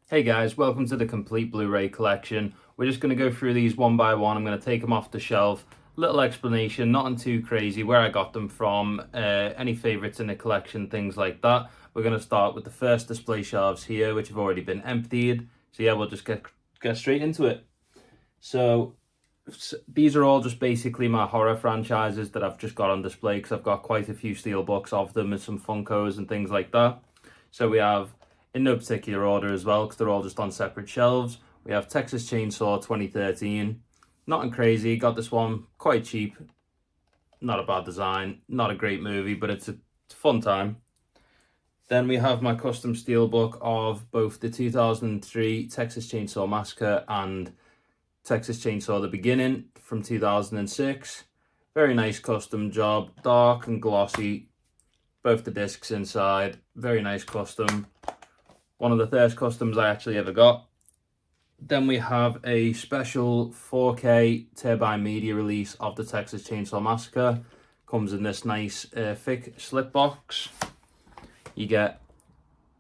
Hey guys, welcome to the complete Blu-ray collection. We're just going to go through these one by one. I'm going to take them off the shelf. Little explanation, nothing too crazy, where I got them from, any favourites in the collection, things like that. We're going to start with the first display shelves here, which have already been emptied. So yeah, we'll just get straight into it. So these are all just basically my horror franchises that I've just got on display because I've got quite a few steelbooks of them and some Funkos and things like that. So we have, in no particular order as well, because they're all just on separate shelves, we have Texas Chainsaw 2013. Nothing crazy, got this one quite cheap. Not a bad design, not a great movie, but it's a fun time. Then we have my custom steelbook of both the 2003 Texas Chainsaw Massacre and Texas Chainsaw The Beginning from 2006. Very nice custom job, dark and glossy. Both the discs inside, very nice custom. One of the first customs I actually ever got. Then we have a special 4K Turbine Media release of the Texas Chainsaw Massacre. Comes in this nice thick slip box. You get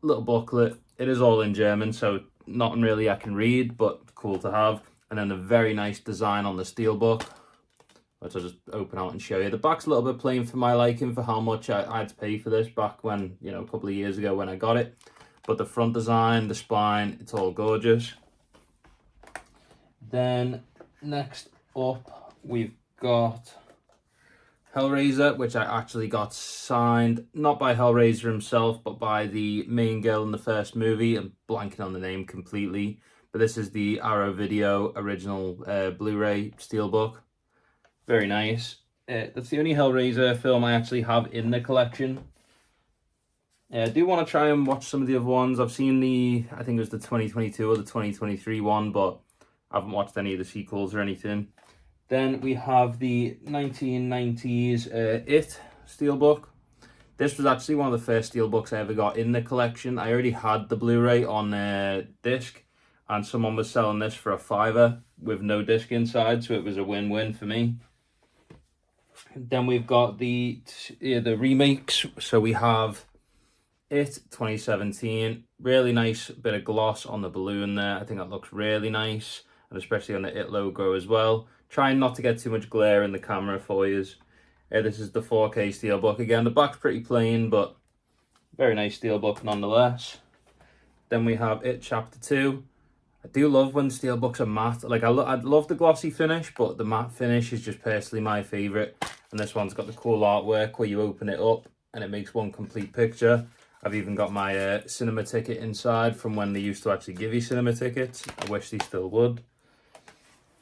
a little booklet. It is all in German, so nothing really I can read, but cool to have. And then a very nice design on the steelbook, which I'll just open out and show you. The back's a little bit plain for my liking for how much I had to pay for this back when, you know, a couple of years ago when I got it. But the front design, the spine, it's all gorgeous. Then next up, we've got Hellraiser, which I actually got signed, not by Hellraiser himself, but by the main girl in the first movie. I'm blanking on the name completely. But this is the Arrow Video original Blu-ray steelbook. Very nice. That's the only Hellraiser film I actually have in the collection. I do want to try and watch some of the other ones. I've seen I think it was the 2022 or the 2023 one, but I haven't watched any of the sequels or anything. Then we have the 1990s It steelbook. This was actually one of the first steelbooks I ever got in the collection. I already had the Blu-ray on disc, and someone was selling this for $5 with no disc inside, so it was a win-win for me. Then we've got the remakes. So we have It 2017. Really nice bit of gloss on the balloon there. I think that looks really nice, and especially on the It logo as well. Trying not to get too much glare in the camera for you. This is the 4K steelbook again. The back's pretty plain, but very nice steelbook nonetheless. Then we have It Chapter 2. I do love when steelbooks are matte. Like, I love the glossy finish, but the matte finish is just personally my favourite. And this one's got the cool artwork where you open it up and it makes one complete picture. I've even got my cinema ticket inside from when they used to actually give you cinema tickets. I wish they still would.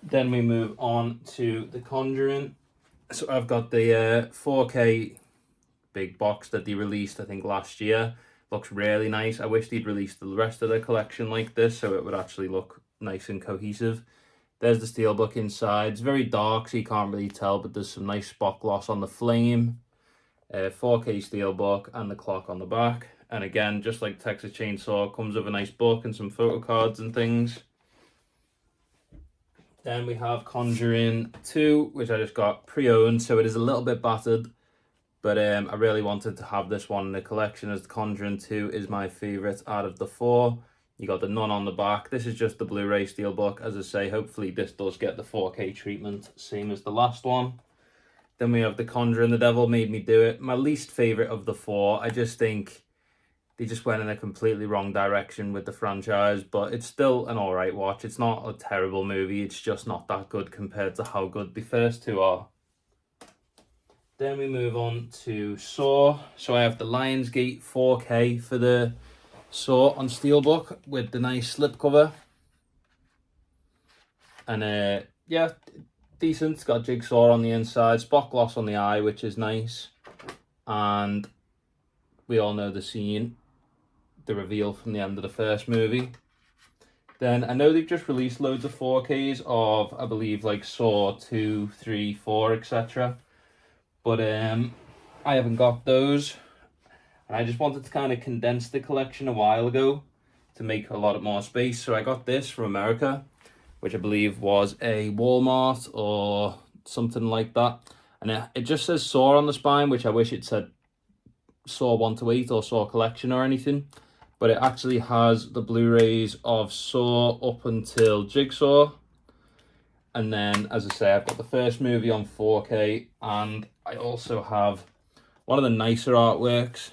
Then we move on to The Conjuring. So I've got the 4K big box that they released, I think, last year. Looks really nice. I wish they'd released the rest of the collection like this so it would actually look nice and cohesive. There's the steelbook inside. It's very dark, so you can't really tell, but there's some nice spot gloss on the flame. 4K steelbook and the clock on the back. And again, just like Texas Chainsaw, comes with a nice book and some photo cards and things. Then we have Conjuring 2, which I just got pre-owned, so it is a little bit battered. But I really wanted to have this one in the collection, as the Conjuring 2 is my favourite out of the 4. You got the Nun on the back. This is just the Blu-ray steelbook. As I say, hopefully this does get the 4K treatment, same as the last one. Then we have The Conjuring, The Devil Made Me Do It. My least favourite of the 4. I just think they just went in a completely wrong direction with the franchise, but it's still an alright watch. It's not a terrible movie, it's just not that good compared to how good the first two are. Then we move on to Saw. So I have the Lionsgate 4K for the Saw on steelbook with the nice slipcover. And yeah, decent. It's got Jigsaw on the inside, spot gloss on the eye, which is nice. And we all know the scene, the reveal from the end of the first movie. Then I know they've just released loads of 4Ks of, I believe, like Saw 2, 3, 4, etc. But I haven't got those. And I just wanted to kind of condense the collection a while ago to make a lot more space. So I got this from America, which I believe was a Walmart or something like that. And it just says Saw on the spine, which I wish it said Saw 1 to 8 or Saw Collection or anything. but it actually has the Blu-rays of Saw up until Jigsaw. And then, as I say, I've got the first movie on 4K, and I also have one of the nicer artworks,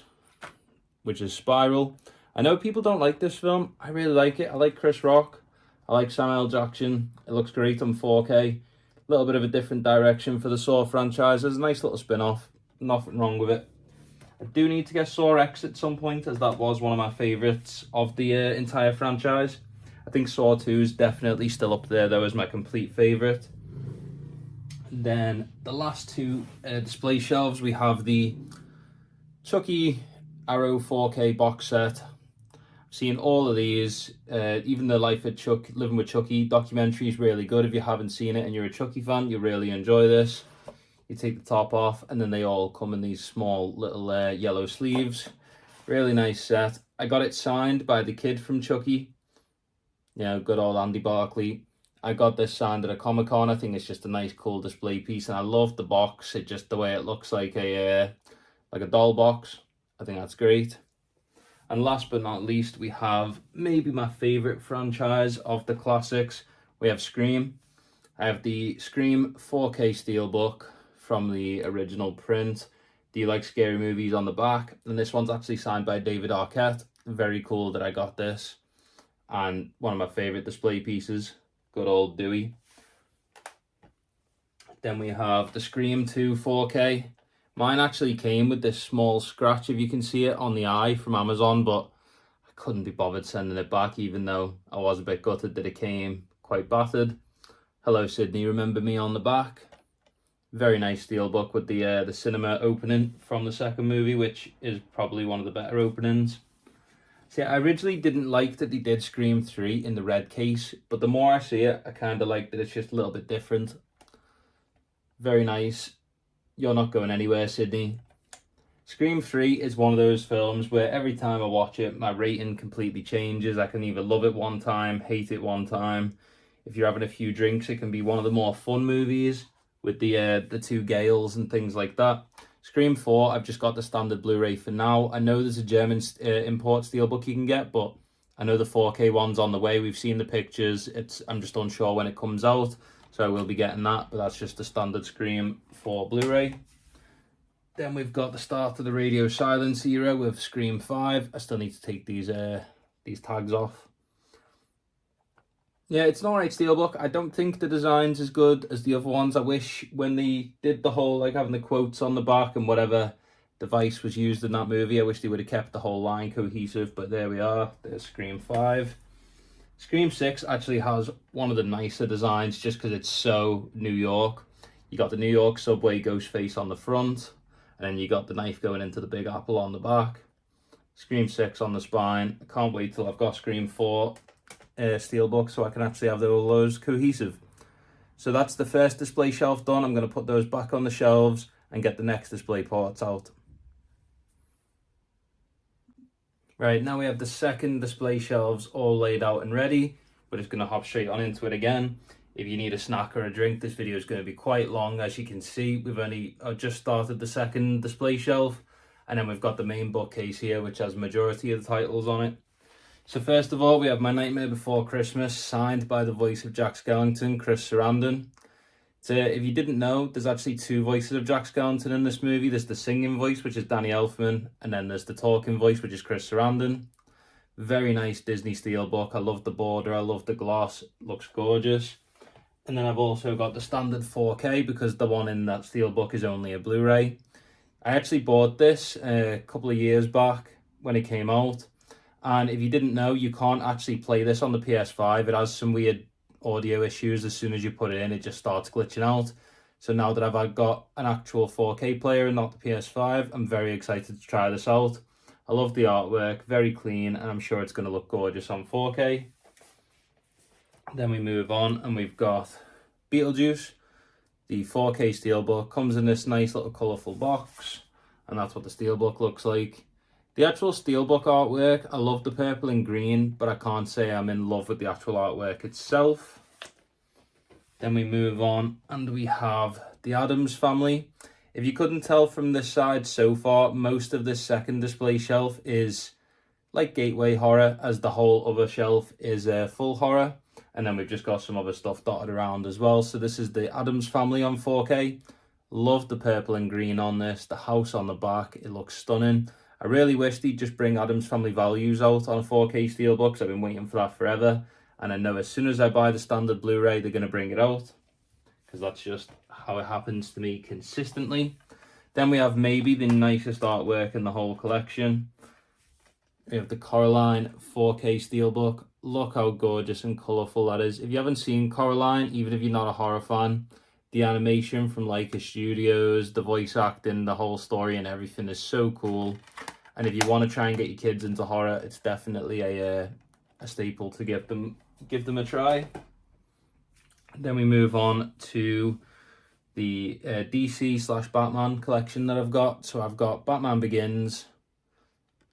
which is Spiral. I know people don't like this film. I really like it. I like Chris Rock. I like Samuel L. Jackson. It looks great on 4K. A little bit of a different direction for the Saw franchise. There's a nice little spin-off. Nothing wrong with it. I do need to get Saw X at some point, as that was one of my favourites of the entire franchise. I think Saw 2 is definitely still up there, though, as my complete favourite. Then the last two display shelves, we have the Chucky Arrow 4K box set. I've seen all of these. Even the Living with Chucky documentary is really good. If you haven't seen it and you're a Chucky fan, you'll really enjoy this. You take the top off, and then they all come in these small little yellow sleeves. Really nice set. I got it signed by the kid from Chucky. Good old Andy Barclay. I got this signed at a Comic-Con. I think it's just a nice, cool display piece, and I love the box. It just the way it looks like a doll box. I think that's great. And last but not least, we have maybe my favorite franchise of the classics. We have Scream. I have the Scream 4K Steelbook from the original print. Do you like scary movies on the back? And this one's actually signed by David Arquette. Very cool that I got this. And one of my favorite display pieces. Good old Dewey. Then we have the Scream 2 4K. Mine actually came with this small scratch, if you can see it, on the eye from Amazon, but I couldn't be bothered sending it back, even though I was a bit gutted that it came quite battered. Hello Sydney, remember me on the back. Very nice steelbook with the cinema opening from the second movie, which is probably one of the better openings. See, I originally didn't like that they did Scream 3 in the red case, but the more I see it, I kind of like that it's just a little bit different. Very nice. You're not going anywhere, Sydney. Scream 3 is one of those films where every time I watch it, my rating completely changes. I can either love it one time, hate it one time. If you're having a few drinks, it can be one of the more fun movies with the two Gales and things like that. Scream 4, I've just got the standard Blu-ray for now. I know there's a German import steelbook you can get, but I know the 4K one's on the way. We've seen the pictures. I'm just unsure when it comes out, so I will be getting that, but that's just the standard Scream 4 Blu-ray. Then we've got the start of the radio silence era with Scream 5. I still need to take these tags off. Yeah, it's an alright steelbook. I don't think the design's as good as the other ones. I wish when they did the whole, like, having the quotes on the back and whatever device was used in that movie, I wish they would have kept the whole line cohesive, but there we are. There's Scream 5. Scream 6 actually has one of the nicer designs just because it's so New York. You got the New York subway ghost face on the front, and then you got the knife going into the Big Apple on the back. Scream 6 on the spine. I can't wait till I've got Scream 4 steelbook so I can actually have all those cohesive. So that's the first display shelf done. I'm going to put those back on the shelves and get the next display parts out. Right, now we have the second display shelves all laid out and ready. We're just going to hop straight on into it again. If you need a snack or a drink, this video is going to be quite long. As you can see, we've only just started the second display shelf, and then we've got the main bookcase here, which has the majority of the titles on it. So first of all, we have My Nightmare Before Christmas, signed by the voice of Jack Skellington, Chris Sarandon. So if you didn't know, there's actually two voices of Jack Skellington in this movie. There's the singing voice, which is Danny Elfman, and then there's the talking voice, which is Chris Sarandon. Very nice Disney steelbook. I love the border, I love the gloss, it looks gorgeous. And then I've also got the standard 4K because the one in that steelbook is only a Blu-ray. I actually bought this a couple of years back when it came out. And if you didn't know, you can't actually play this on the PS5. It has some weird audio issues. As soon as you put it in, it just starts glitching out. So now that I've got an actual 4K player and not the PS5, I'm very excited to try this out. I love the artwork, very clean, and I'm sure it's going to look gorgeous on 4K. Then we move on and we've got Beetlejuice, the 4K steelbook. Comes in this nice little colourful box, and that's what the steelbook looks like. The actual steelbook artwork, I love the purple and green, but I can't say I'm in love with the actual artwork itself. Then we move on and we have the Addams Family. If you couldn't tell from this side so far, most of this second display shelf is like gateway horror, as the whole other shelf is full horror. And then we've just got some other stuff dotted around as well. So this is the Addams Family on 4K. Love the purple and green on this. The house on the back, it looks stunning. I really wish they'd just bring Addams Family Values out on a 4K steelbook. I've been waiting for that forever. And I know as soon as I buy the standard Blu-ray, they're going to bring it out, because that's just how it happens to me consistently. Then we have maybe the nicest artwork in the whole collection. We have the Coraline 4K steelbook. Look how gorgeous and colourful that is. If you haven't seen Coraline, even if you're not a horror fan, the animation from Leica Studios, the voice acting, the whole story and everything is so cool. And if you want to try and get your kids into horror, it's definitely a staple to give them a try. Then we move on to the DC/Batman collection that I've got. So I've got Batman Begins.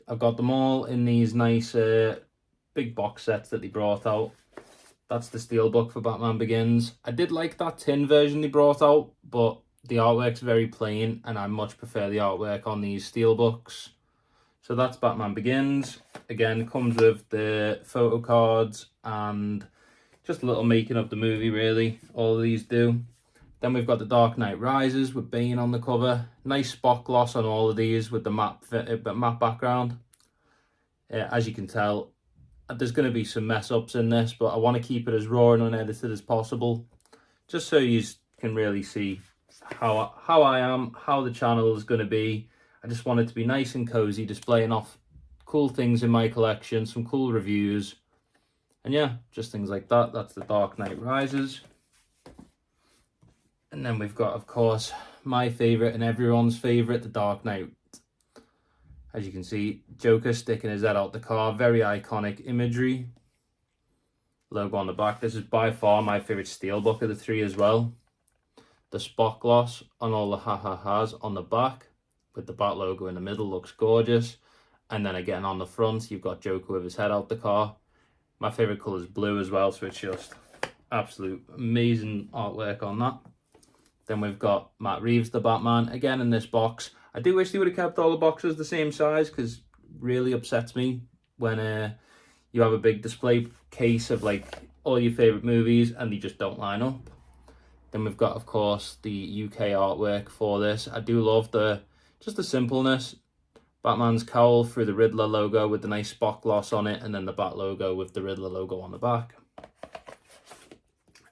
I've got them all in these nice big box sets that they brought out. That's the steelbook for Batman Begins. I did like that tin version they brought out, but the artwork's very plain, and I much prefer the artwork on these steelbooks. So that's Batman Begins. Again, comes with the photo cards and just a little making of the movie, really. All of these do. Then we've got the Dark Knight Rises with Bane on the cover. Nice spot gloss on all of these with the matte background. As you can tell, there's going to be some mess ups in this, but I want to keep it as raw and unedited as possible, just so you can really see how I am, how the channel is going to be. I just want it to be nice and cozy, displaying off cool things in my collection, some cool reviews, and yeah, just things like that. That's the Dark Knight Rises. And then we've got, of course, my favourite and everyone's favourite, the Dark Knight. As you can see, Joker sticking his head out the car. Very iconic imagery. Logo on the back. This is by far my favourite steelbook of the three as well. The spot gloss on all the ha-ha-has on the back, with the Bat logo in the middle, looks gorgeous. And then again on the front, you've got Joker with his head out the car. My favourite colour is blue as well, so it's just absolute amazing artwork on that. Then we've got Matt Reeves, the Batman, again in this box. I do wish they would have kept all the boxes the same size, because it really upsets me when you have a big display case of like all your favourite movies and they just don't line up. Then we've got, of course, the UK artwork for this. I do love just the simpleness. Batman's cowl through the Riddler logo with the nice spot gloss on it, and then the Bat logo with the Riddler logo on the back.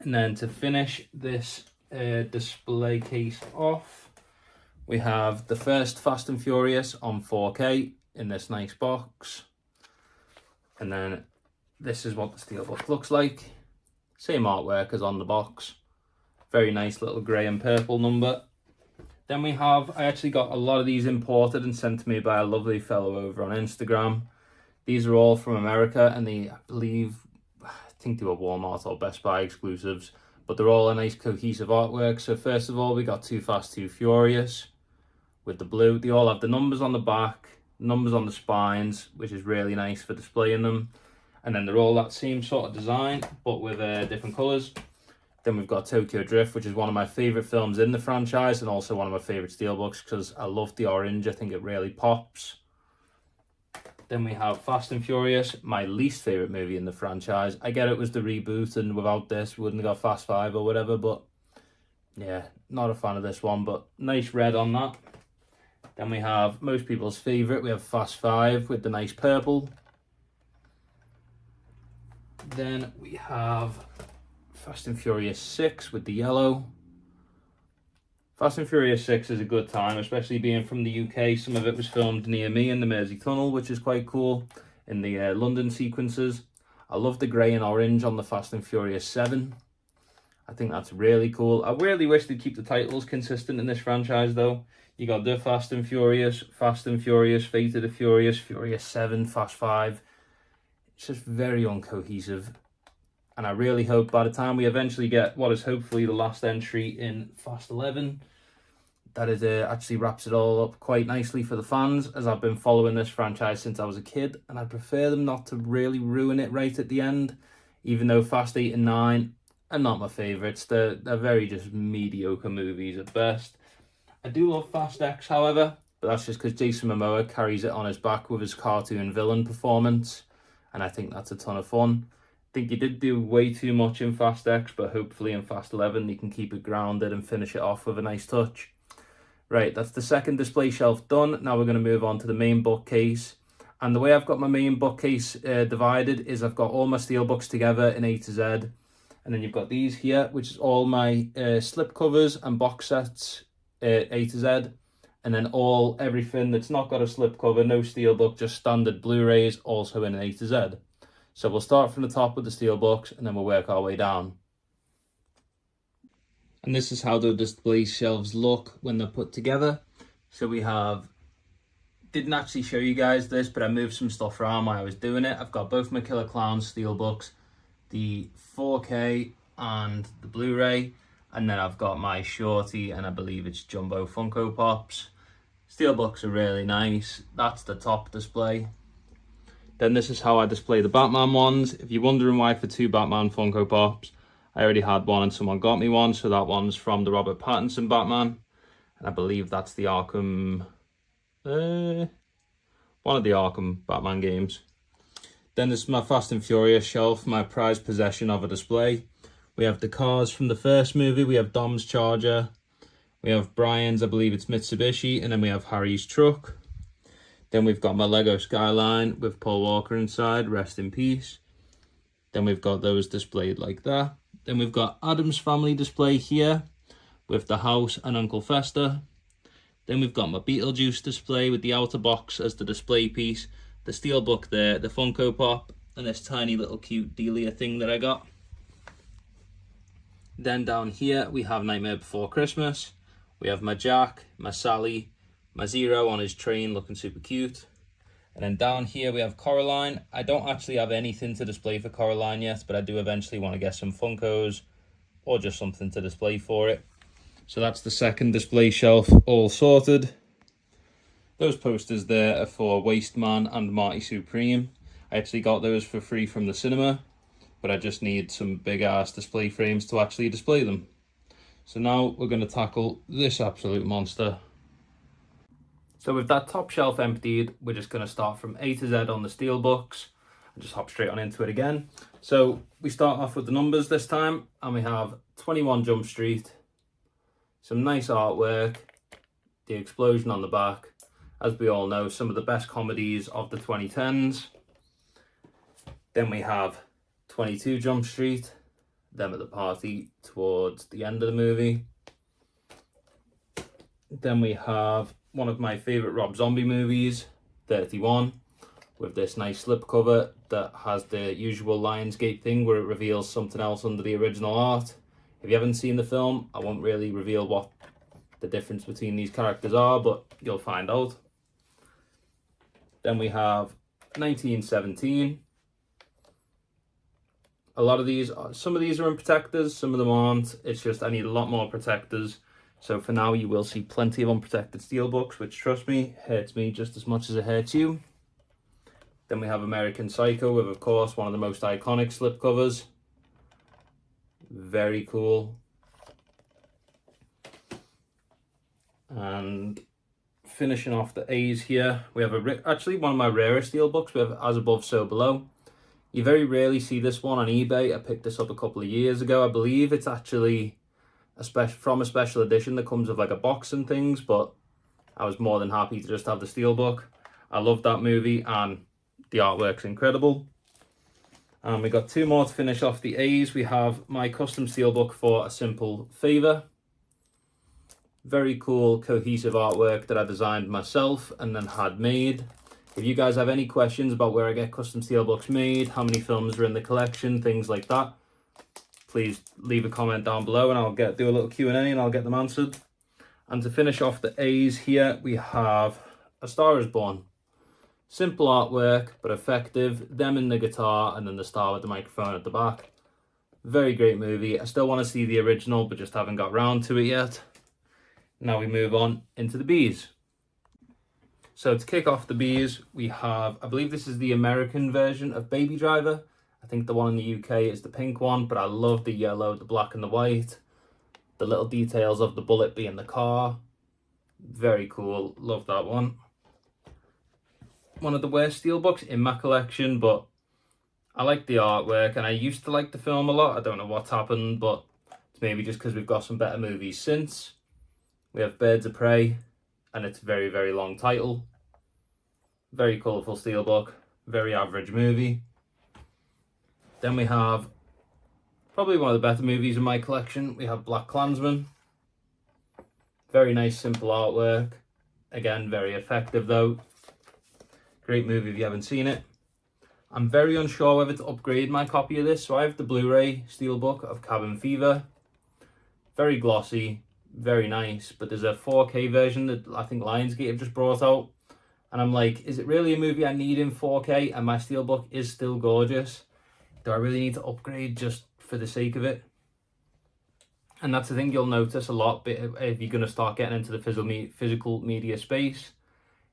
And then to finish this display case off, we have the first Fast and Furious on 4K in this nice box. And then this is what the steelbook looks like. Same artwork as on the box. Very nice little grey and purple number. Then we have, I actually got a lot of these imported and sent to me by a lovely fellow over on Instagram. These are all from America, and I think they were Walmart or Best Buy exclusives, but they're all a nice cohesive artwork. So first of all, we got Too Fast, Too Furious with the blue. They all have the numbers on the back, numbers on the spines, which is really nice for displaying them. And then they're all that same sort of design, but with different colours. Then we've got Tokyo Drift, which is one of my favourite films in the franchise, and also one of my favourite steelbooks because I love the orange. I think it really pops. Then we have Fast and Furious, my least favourite movie in the franchise. I get it was the reboot, and without this, we wouldn't have got Fast 5 or whatever, but yeah, not a fan of this one, but nice red on that. Then we have most people's favourite, we have Fast 5 with the nice purple. Then we have Fast and Furious 6 with the yellow. Fast and Furious 6 is a good time, especially being from the UK. Some of it was filmed near me in the Mersey Tunnel, which is quite cool, in the London sequences. I love the grey and orange on the Fast and Furious 7. I think that's really cool. I really wish they'd keep the titles consistent in this franchise, though. You got The Fast and Furious, Fate of the Furious, Furious 7, Fast 5. It's just very uncohesive. And I really hope by the time we eventually get what is hopefully the last entry in Fast 11, that it actually wraps it all up quite nicely for the fans, as I've been following this franchise since I was a kid, and I prefer them not to really ruin it right at the end, even though Fast 8 and 9 are not my favourites. They're very just mediocre movies at best. I do love Fast X, however. but that's just because Jason Momoa carries it on his back with his cartoon villain performance, and I think that's a ton of fun. I think he did do way too much in Fast X, but hopefully in Fast 11 he can keep it grounded and finish it off with a nice touch. Right, that's the second display shelf done. Now we're going to move on to the main bookcase. And the way I've got my main bookcase divided is I've got all my steelbooks together in A to Z. And then you've got these here, which is all my slip covers and box sets, A to Z. And then everything that's not got a slip cover, no steelbook, just standard Blu-rays, also in A to Z. So we'll start from the top with the steelbooks and then we'll work our way down. And this is how the display shelves look when they're put together. So we have, didn't actually show you guys this, but I moved some stuff around while I was doing it. I've got both my Killer Clowns steelbooks, the 4K and the Blu-ray, and then I've got my Shorty and I believe it's Jumbo Funko Pops. Steelbooks are really nice. That's the top display. Then this is how I display the Batman ones. If you're wondering why for 2 Batman Funko Pops, I already had one and someone got me one, so that one's from the Robert Pattinson Batman. And I believe that's the Arkham, one of the Arkham Batman games. Then this is my Fast and Furious shelf, my prized possession of a display. We have the cars from the first movie, we have Dom's Charger, we have Brian's, I believe it's Mitsubishi, and then we have Harry's truck. Then we've got my Lego Skyline with Paul Walker inside, rest in peace. Then we've got those displayed like that. Then we've got Adam's Family display here with the house and Uncle Fester. Then we've got my Beetlejuice display with the outer box as the display piece, the steelbook there, the Funko Pop, and this tiny little cute Delia thing that I got. Then down here we have Nightmare Before Christmas. We have my Jack, my Sally, my Zero on his train looking super cute. And then down here we have Coraline. I don't actually have anything to display for Coraline yet, but I do eventually want to get some Funkos or just something to display for it. So that's the second display shelf all sorted. Those posters there are for Waste Man and Marty Supreme. I actually got those for free from the cinema, but I just need some big ass display frames to actually display them. So now we're going to tackle this absolute monster. So with that top shelf emptied, we're just going to start from A to Z on the steelbooks and just hop straight on into it again. So we start off with the numbers this time, and we have 21 Jump Street, some nice artwork, the explosion on the back. As we all know, some of the best comedies of the 2010s. Then we have 22 Jump Street, them at the party towards the end of the movie. Then we have one of my favourite Rob Zombie movies, 31, with this nice slipcover that has the usual Lionsgate thing where it reveals something else under the original art. If you haven't seen the film, I won't really reveal what the difference between these characters are, but you'll find out. Then we have 1917. A lot of these, some of these are in protectors, some of them aren't. It's just I need a lot more protectors. So for now, you will see plenty of unprotected steelbooks, which, trust me, hurts me just as much as it hurts you. Then we have American Psycho with, of course, one of the most iconic slipcovers. Very cool. And finishing off the A's here, we have actually one of my rarest steelbooks. We have As Above, So Below. You very rarely see this one on eBay. I picked this up a couple of years ago. I believe it's actually from a special edition that comes with like a box and things, but I was more than happy to just have the steelbook. I love that movie and the artwork's incredible. And we got 2 more to finish off the A's. We have my custom steelbook for A Simple Favor. Very cool cohesive artwork that I designed myself and then had made. If you guys have any questions about where I get custom steelbooks made, how many films are in the collection, things like that, please leave a comment down below and I'll do a little Q&A and I'll get them answered. And to finish off the A's here, we have A Star Is Born. Simple artwork, but effective. Them in the guitar and then the star with the microphone at the back. Very great movie. I still want to see the original, but just haven't got round to it yet. Now we move on into the B's. So to kick off the B's, we have, I believe this is the American version of Baby Driver. I think the one in the UK is the pink one, but I love the yellow, the black and the white. The little details of the bullet being the car. Very cool, love that one. One of the worst steelbooks in my collection, but I like the artwork, and I used to like the film a lot. I don't know what's happened, but it's maybe just because we've got some better movies since. We have Birds of Prey, and it's a very, very long title. Very colourful steelbook, very average movie. Then we have probably one of the better movies in my collection. We have Black Klansman. Very nice, simple artwork. Again, very effective though. Great movie if you haven't seen it. I'm very unsure whether to upgrade my copy of this, so I have the Blu-ray steelbook of Cabin Fever. Very glossy, very nice, but there's a 4K version that I think Lionsgate have just brought out, and I'm like, is it really a movie I need in 4K? And my steelbook is still gorgeous. Do I really need to upgrade just for the sake of it? And that's the thing you'll notice a lot if you're going to start getting into the physical media space,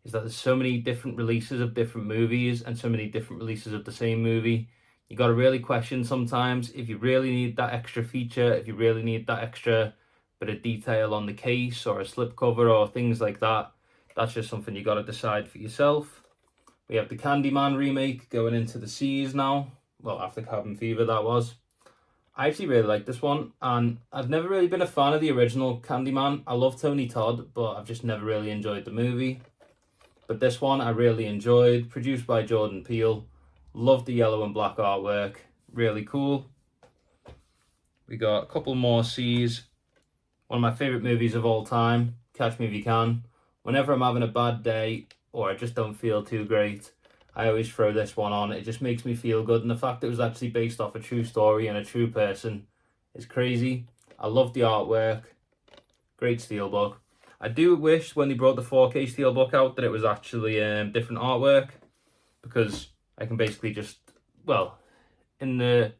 is that there's so many different releases of different movies and so many different releases of the same movie. You got to really question sometimes if you really need that extra feature, if you really need that extra bit of detail on the case or a slipcover or things like that. That's just something you got to decide for yourself. We have the Candyman remake going into the seas now. Well, after Cabin Fever, that was. I actually really like this one, and I've never really been a fan of the original Candyman. I love Tony Todd, but I've just never really enjoyed the movie. But this one I really enjoyed, produced by Jordan Peele. Loved the yellow and black artwork, really cool. We got a couple more C's. One of my favourite movies of all time, Catch Me If You Can. Whenever I'm having a bad day or I just don't feel too great, I always throw this one on. It just makes me feel good, and the fact it was actually based off a true story and a true person is crazy. I love the artwork. Great steelbook. I do wish when they brought the 4K steelbook out that it was actually different artwork, because I can basically just, well, in the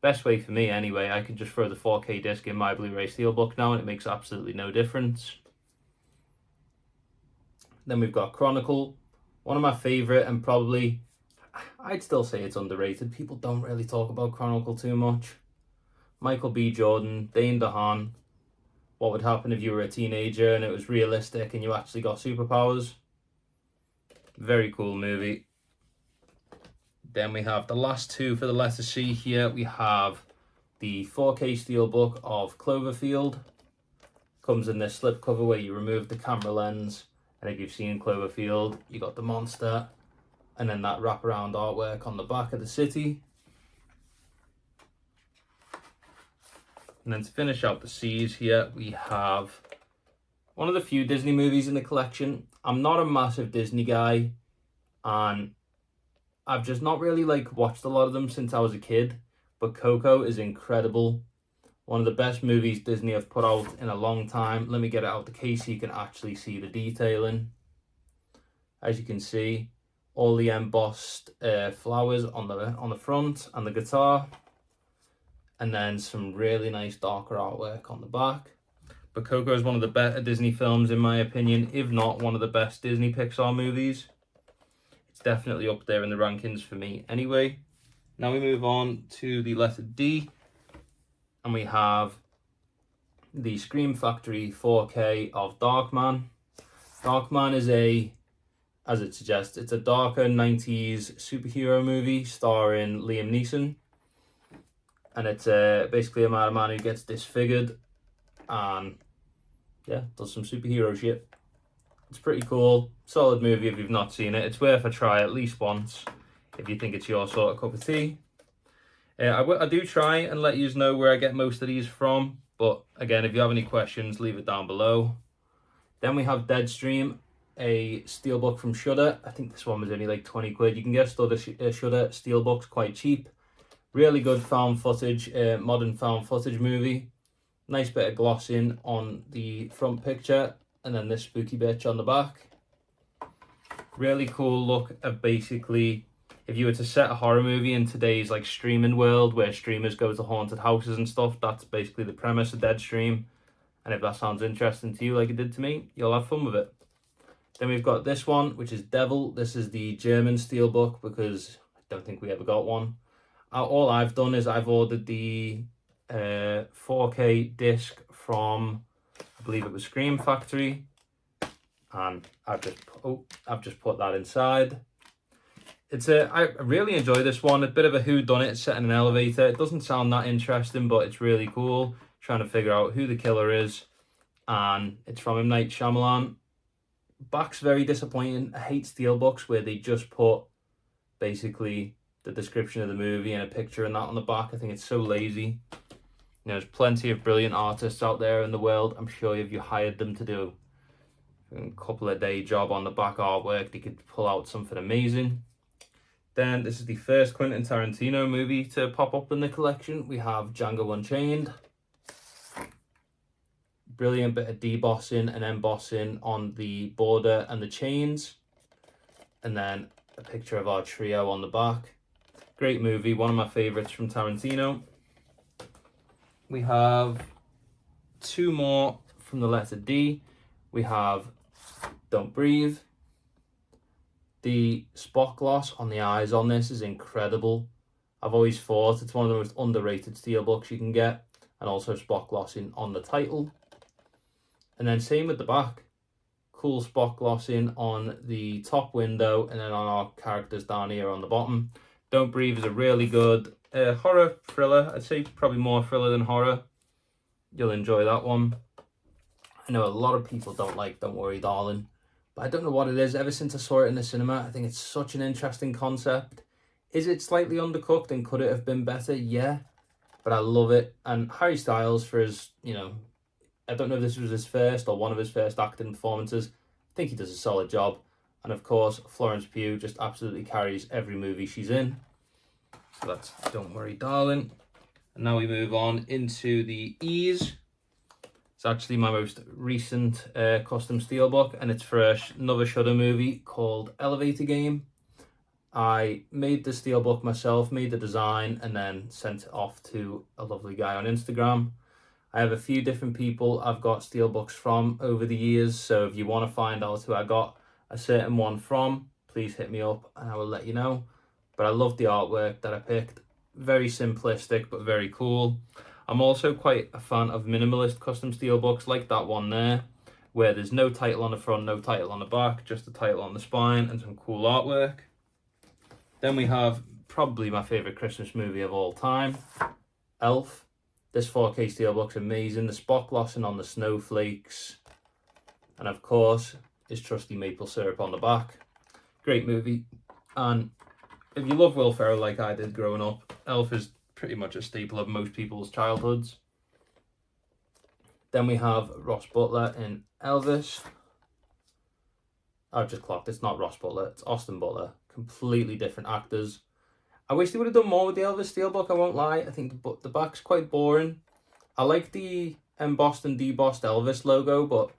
best way for me anyway, I can just throw the 4K disc in my Blu-ray steelbook now and it makes absolutely no difference. Then we've got Chronicle, one of my favourite, and probably, I'd still say it's underrated. People don't really talk about Chronicle too much. Michael B. Jordan, Dane DeHaan. What would happen if you were a teenager and it was realistic and you actually got superpowers? Very cool movie. Then we have the last two for the letter C here. We have the 4K steelbook of Cloverfield. Comes in this slipcover where you remove the camera lens. And if you've seen Cloverfield, you got the monster. And then that wraparound artwork on the back of the city. And then to finish out the C's here, we have one of the few Disney movies in the collection. I'm not a massive Disney guy, and I've just not really watched a lot of them since I was a kid. But Coco is incredible. One of the best movies Disney have put out in a long time. Let me get it out the case so you can actually see the detailing. As you can see, all the embossed flowers on the front and the guitar. And then some really nice darker artwork on the back. But Coco is one of the better Disney films in my opinion, if not one of the best Disney Pixar movies. It's definitely up there in the rankings for me anyway. Now we move on to the letter D. And we have the Scream Factory 4K of Darkman. Darkman is as it suggests, it's a darker 90s superhero movie starring Liam Neeson. And it's basically about a man who gets disfigured and, yeah, does some superhero shit. It's pretty cool. Solid movie if you've not seen it. It's worth a try at least once if you think it's your sort of cup of tea. I do try and let you know where I get most of these from. But, again, if you have any questions, leave it down below. Then we have Deadstream, a steelbook from Shudder. I think this one was only like 20 quid. You can get Shudder steelbooks quite cheap. Really good found footage, modern found footage movie. Nice bit of glossing on the front picture, and then this spooky bitch on the back. Really cool look of basically, if you were to set a horror movie in today's streaming world where streamers go to haunted houses and stuff, that's basically the premise of Deadstream. And if that sounds interesting to you like it did to me, you'll have fun with it. Then we've got this one, which is Devil. This is the German steelbook because I don't think we ever got one. All I've done is I've ordered the 4K disc from, I believe it was Scream Factory. and I've just put that inside. I really enjoy this one. A bit of a whodunit. It's set in an elevator. It doesn't sound that interesting, but it's really cool. Trying to figure out who the killer is, and it's from M. Night Shyamalan. Back's very disappointing. I hate steelbooks where they just put basically the description of the movie and a picture and that on the back. I think it's so lazy. There's plenty of brilliant artists out there in the world. I'm sure if you hired them to do a couple of day job on the back artwork, they could pull out something amazing. Then this is the first Quentin Tarantino movie to pop up in the collection. We have Django Unchained. Brilliant bit of debossing and embossing on the border and the chains. And then a picture of our trio on the back. Great movie, one of my favorites from Tarantino. We have two more from the letter D. We have Don't Breathe. The spot gloss on the eyes on this is incredible. I've always thought it's one of the most underrated steelbooks you can get, and also spot glossing on the title. And then same with the back. Cool spot glossing on the top window and then on our characters down here on the bottom. Don't Breathe is a really good horror thriller. I'd say probably more thriller than horror. You'll enjoy that one. I know a lot of people don't like Don't Worry Darling, but I don't know what it is. Ever since I saw it in the cinema, I think it's such an interesting concept. Is it slightly undercooked and could it have been better? Yeah, but I love it. And Harry Styles, for his, I don't know if this was his first or one of his first acting performances. I think he does a solid job. And of course, Florence Pugh just absolutely carries every movie she's in. So that's Don't Worry Darling. And now we move on into the E's. It's actually my most recent custom steelbook, and it's for another Shudder movie called Elevator Game. I made the steelbook myself, made the design, and then sent it off to a lovely guy on Instagram. I have a few different people I've got steelbooks from over the years, so if you want to find out who I got a certain one from, please hit me up and I will let you know. But I love the artwork that I picked. Very simplistic, but very cool. I'm also quite a fan of minimalist custom steelbooks like that one there, where there's no title on the front, no title on the back, just the title on the spine and some cool artwork. Then we have probably my favourite Christmas movie of all time, Elf. This 4K steelbook's amazing. The spot glossing on the snowflakes. And of course, is trusty maple syrup on the back. Great movie. And if you love Will Ferrell like I did growing up, Elf is pretty much a staple of most people's childhoods. Then we have Ross Butler in Elvis. I've just clocked, it's not Ross Butler, it's Austin Butler. Completely different actors. I wish they would have done more with the Elvis steelbook, I won't lie. I think the back's quite boring. I like the embossed and debossed Elvis logo, but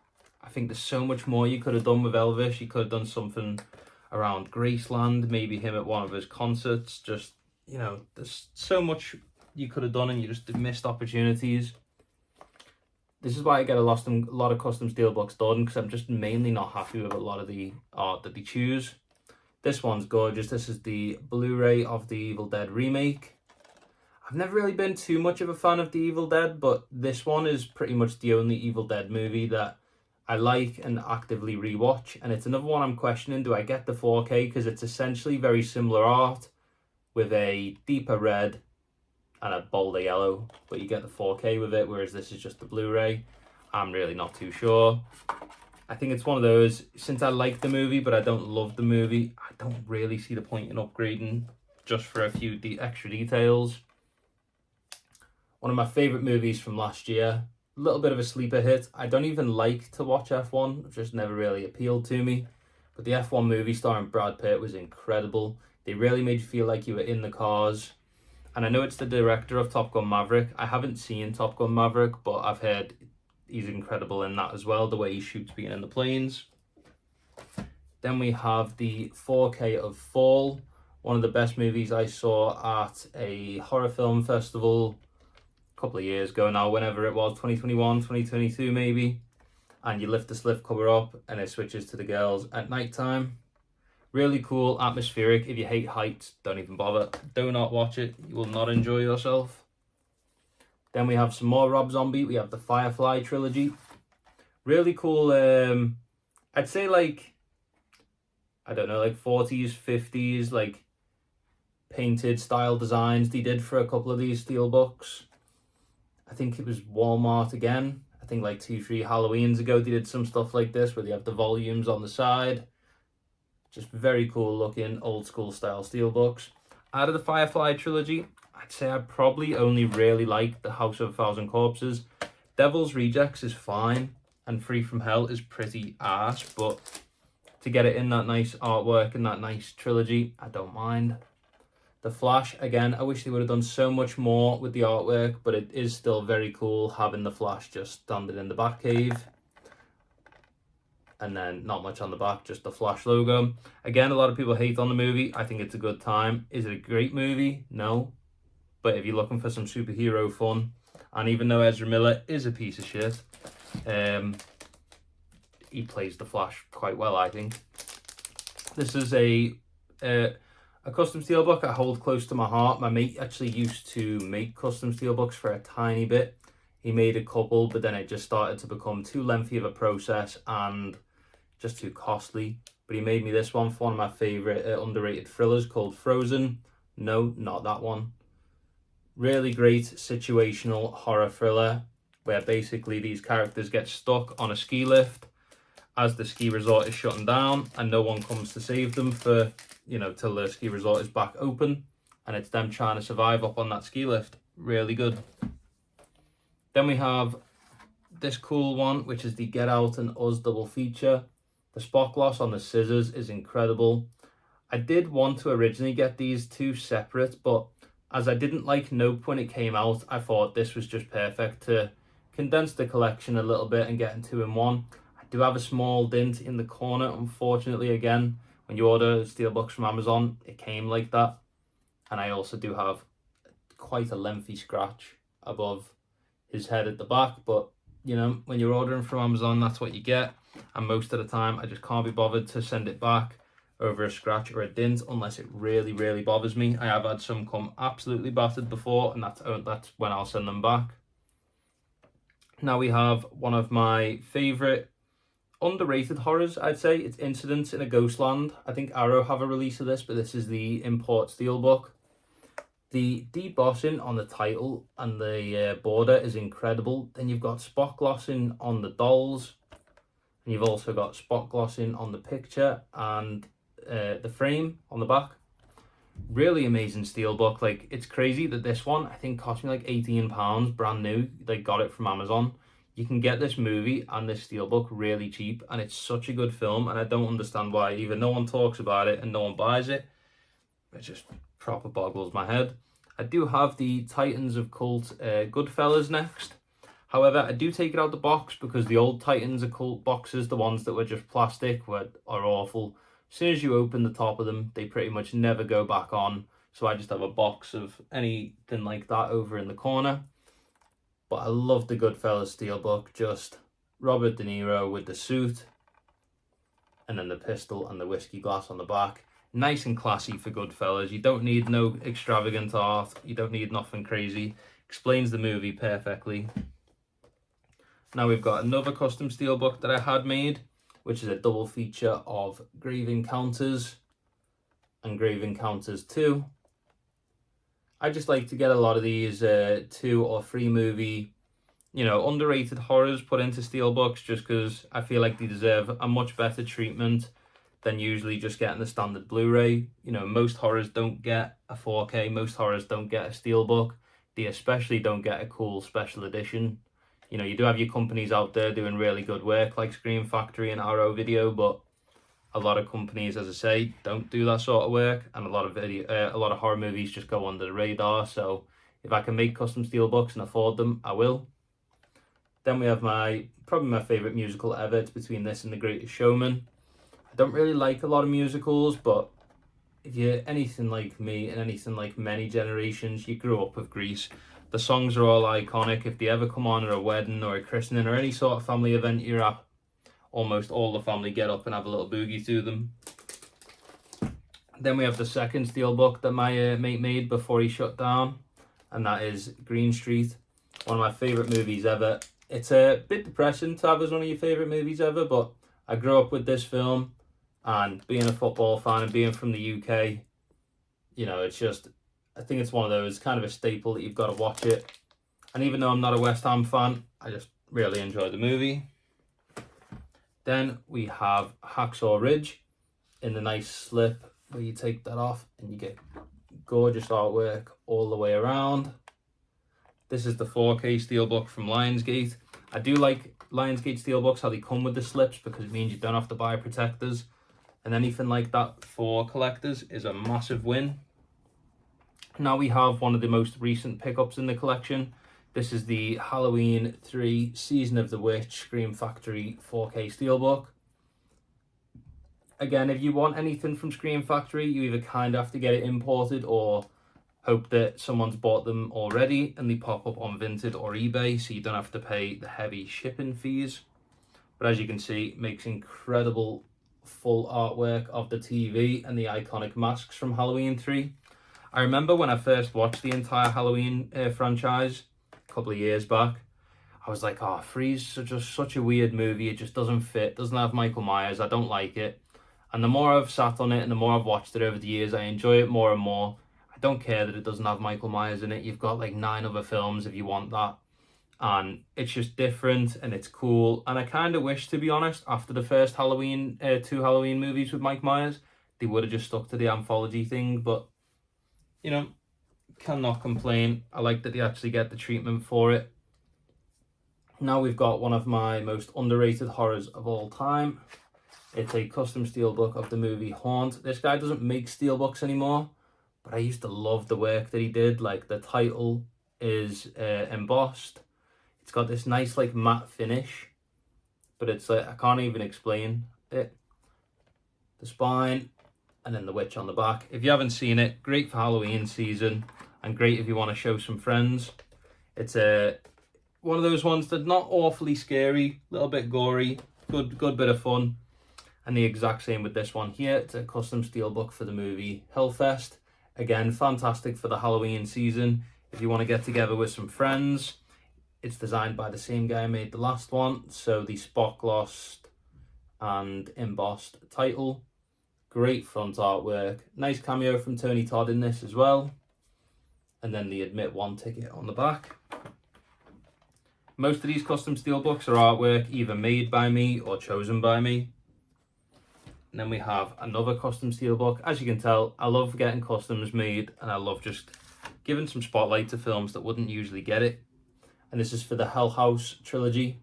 I think there's so much more you could have done with Elvis. You could have done something around Graceland, maybe him at one of his concerts. Just, there's so much you could have done and you just missed opportunities. This is why I get a lot of custom steelbooks done, because I'm just mainly not happy with a lot of the art that they choose. This one's gorgeous. This is the Blu-ray of the Evil Dead remake. I've never really been too much of a fan of the Evil Dead, but this one is pretty much the only Evil Dead movie that I like and actively rewatch. And it's another one I'm questioning, do I get the 4K? Because it's essentially very similar art with a deeper red and a bolder yellow, but you get the 4K with it, whereas this is just the Blu-ray. I'm really not too sure. I think it's one of those, since I like the movie but I don't love the movie, I don't really see the point in upgrading just for a few extra details. One of my favourite movies from last year, a little bit of a sleeper hit. I don't even like to watch F1, it just never really appealed to me. But the F1 movie starring Brad Pitt was incredible. They really made you feel like you were in the cars. And I know it's the director of Top Gun Maverick. I haven't seen Top Gun Maverick, but I've heard he's incredible in that as well, the way he shoots being in the planes. Then we have the 4K of Fall, one of the best movies I saw at a horror film festival a couple of years ago now, whenever it was, 2021, 2022 maybe. And you lift the slipcover up and it switches to the girls at nighttime. Really cool, atmospheric. If you hate heights, don't even bother. Do not watch it. You will not enjoy yourself. Then we have some more Rob Zombie. We have the Firefly trilogy. Really cool I'd say like, I don't know, like 40s, 50s, like painted style designs they did for a couple of these steelbooks. I think it was Walmart again. I think like 2-3 Halloweens ago they did some stuff like this where they have the volumes on the side. Just very cool looking old school style steelbooks. Out of the Firefly trilogy, I'd say I probably only really like the House of a Thousand Corpses. Devil's Rejects is fine, and Free From Hell is pretty arse, but to get it in that nice artwork and that nice trilogy, I don't mind. The Flash, again, I wish they would have done so much more with the artwork, but it is still very cool having the Flash just standing in the Batcave. And then not much on the back, just the Flash logo. Again, a lot of people hate on the movie. I think it's a good time. Is it a great movie? No. But if you're looking for some superhero fun, and even though Ezra Miller is a piece of shit, he plays the Flash quite well, I think. This is a custom steelbook I hold close to my heart. My mate actually used to make custom steelbooks for a tiny bit. He made a couple, but then it just started to become too lengthy of a process and just too costly. But he made me this one for one of my favourite underrated thrillers called Frozen. No, not that one. Really great situational horror thriller where basically these characters get stuck on a ski lift as the ski resort is shutting down and no one comes to save them for, till the ski resort is back open, and it's them trying to survive up on that ski lift. Really good. Then we have this cool one, which is the Get Out and Us double feature. The spot gloss on the scissors is incredible. I did want to originally get these two separate, but as I didn't like Nope when it came out, I thought this was just perfect to condense the collection a little bit and get in 2 in 1. I do have a small dint in the corner, unfortunately. Again, when you order steelbooks from Amazon, it came like that. And I also do have quite a lengthy scratch above his head at the back, but when you're ordering from Amazon, that's what you get. And most of the time I just can't be bothered to send it back over a scratch or a dint unless it really, really bothers me. I have had some come absolutely battered before, and that's when I'll send them back. Now we have one of my favorite underrated horrors, I'd say. It's Incidents in a Ghostland. I think Arrow have a release of this, but this is the import steelbook. The debossing on the title and the border is incredible. Then you've got spot glossing on the dolls. And you've also got spot glossing on the picture and the frame on the back. Really amazing steelbook. Like, it's crazy that this one, I think, cost me like £18, brand new. They got it from Amazon. You can get this movie and this steelbook really cheap, and it's such a good film, and I don't understand why either no one talks about it and no one buys it. It just proper boggles my head. I do have the Titans of Cult Goodfellas next. However, I do take it out the box because the old Titans of Cult boxes, the ones that were just plastic, are awful. As soon as you open the top of them, they pretty much never go back on. So I just have a box of anything like that over in the corner. But I love the Goodfellas steelbook. Just Robert De Niro with the suit, and then the pistol and the whiskey glass on the back. Nice and classy for Goodfellas. You don't need no extravagant art. You don't need nothing crazy. Explains the movie perfectly. Now we've got another custom steelbook that I had made, which is a double feature of Grave Encounters and Grave Encounters 2. I just like to get a lot of these 2 or 3 movie, underrated horrors put into steelbooks, just because I feel like they deserve a much better treatment than usually just getting the standard Blu-ray. Most horrors don't get a 4K, most horrors don't get a steelbook. They especially don't get a cool special edition. You do have your companies out there doing really good work like Scream Factory and Arrow Video, but a lot of companies, as I say, don't do that sort of work, and a lot of horror movies just go under the radar. So if I can make custom steelbooks and afford them, I will. Then we have probably my favorite musical ever. It's between this and The Greatest Showman. I don't really like a lot of musicals, but if you're anything like me and anything like many generations, you grew up with Grease. The songs are all iconic. If they ever come on at a wedding or a christening or any sort of family event you're at, almost all the family get up and have a little boogie to them. Then we have the second steelbook that my mate made before he shut down, and that is Green Street, one of my favourite movies ever. It's a bit depressing to have as one of your favourite movies ever, but I grew up with this film, and being a football fan and being from the UK, you know, it's just, I think it's one of those kind of a staple that you've got to watch it. And even though I'm not a West Ham fan, I just really enjoy the movie. Then we have Hacksaw Ridge in the nice slip where you take that off and you get gorgeous artwork all the way around. This is the 4K steelbook from Lionsgate. I do like Lionsgate steelbooks, how they come with the slips, because it means you don't have to buy protectors. And anything like that for collectors is a massive win. Now we have one of the most recent pickups in the collection. This is the Halloween 3 Season of the Witch Scream Factory 4K steelbook. Again, if you want anything from Scream Factory, you either kind of have to get it imported or hope that someone's bought them already and they pop up on Vinted or eBay, so you don't have to pay the heavy shipping fees. But as you can see, it makes incredible full artwork of the TV and the iconic masks from Halloween 3. I remember when I first watched the entire Halloween franchise a couple of years back, I was like, oh, 3's just such a weird movie. It just doesn't fit, doesn't have Michael Myers. I don't like it. And the more I've sat on it and the more I've watched it over the years, I enjoy it more and more. I don't care that it doesn't have Michael Myers in it. You've got like 9 other films if you want that. And it's just different and it's cool. And I kind of wish, to be honest, after the first Halloween, 2 Halloween movies with Mike Myers, they would have just stuck to the anthology thing. But, you know, cannot complain. I like that they actually get the treatment for it. Now we've got one of my most underrated horrors of all time. It's a custom steelbook of the movie Haunt. This guy doesn't make steelbooks anymore, but I used to love the work that he did. Like, the title is embossed. It's got this nice like matte finish, but it's like, I can't even explain it. The spine and then the witch on the back. If you haven't seen it, great for Halloween season and great if you want to show some friends. It's one of those ones that's not awfully scary, a little bit gory, good bit of fun. And the exact same with this one here. It's a custom steelbook for the movie Hellfest. Again, fantastic for the Halloween season. If you want to get together with some friends, it's designed by the same guy who made the last one. So the spot glossed and embossed title. Great front artwork. Nice cameo from Tony Todd in this as well. And then the Admit One ticket on the back. Most of these custom steelbooks are artwork either made by me or chosen by me. And then we have another custom steelbook. As you can tell, I love getting customs made and I love just giving some spotlight to films that wouldn't usually get it. And this is for the Hell House trilogy.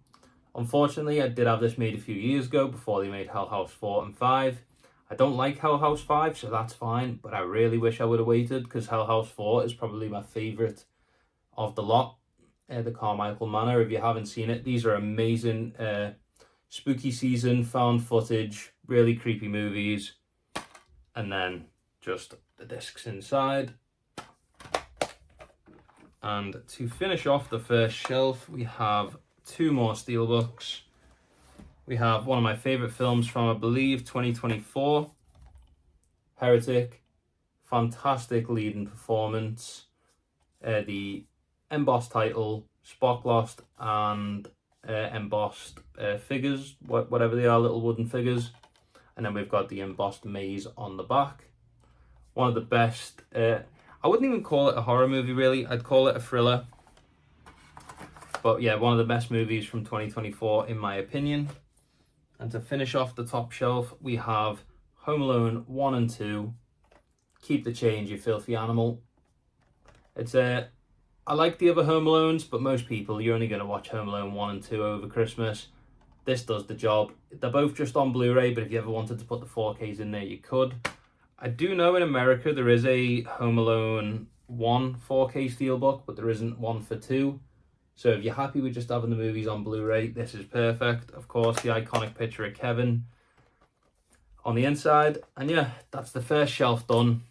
Unfortunately, I did have this made a few years ago before they made Hell House 4 and 5. I don't like Hell House 5, so that's fine, but I really wish I would have waited because Hell House 4 is probably my favourite of the lot. The Carmichael Manor, if you haven't seen it, these are amazing spooky season, found footage, really creepy movies. And then just the discs inside. And to finish off the first shelf, we have 2 more steelbooks. We have one of my favourite films from, I believe, 2024, Heretic. Fantastic leading performance. The embossed title, spot glossed and embossed figures, whatever they are, little wooden figures. And then we've got the embossed maze on the back. One of the best, I wouldn't even call it a horror movie really, I'd call it a thriller. But yeah, one of the best movies from 2024 in my opinion. And to finish off the top shelf, we have Home Alone 1 and 2. Keep the change, you filthy animal. It's I like the other Home Alones, but most people, you're only going to watch Home Alone 1 and 2 over Christmas. This does the job. They're both just on Blu-ray, but if you ever wanted to put the 4Ks in there, you could. I do know in America there is a Home Alone 1 4K steelbook, but there isn't one for 2. So if you're happy with just having the movies on Blu-ray, this is perfect. Of course, the iconic picture of Kevin on the inside. And yeah, that's the first shelf done.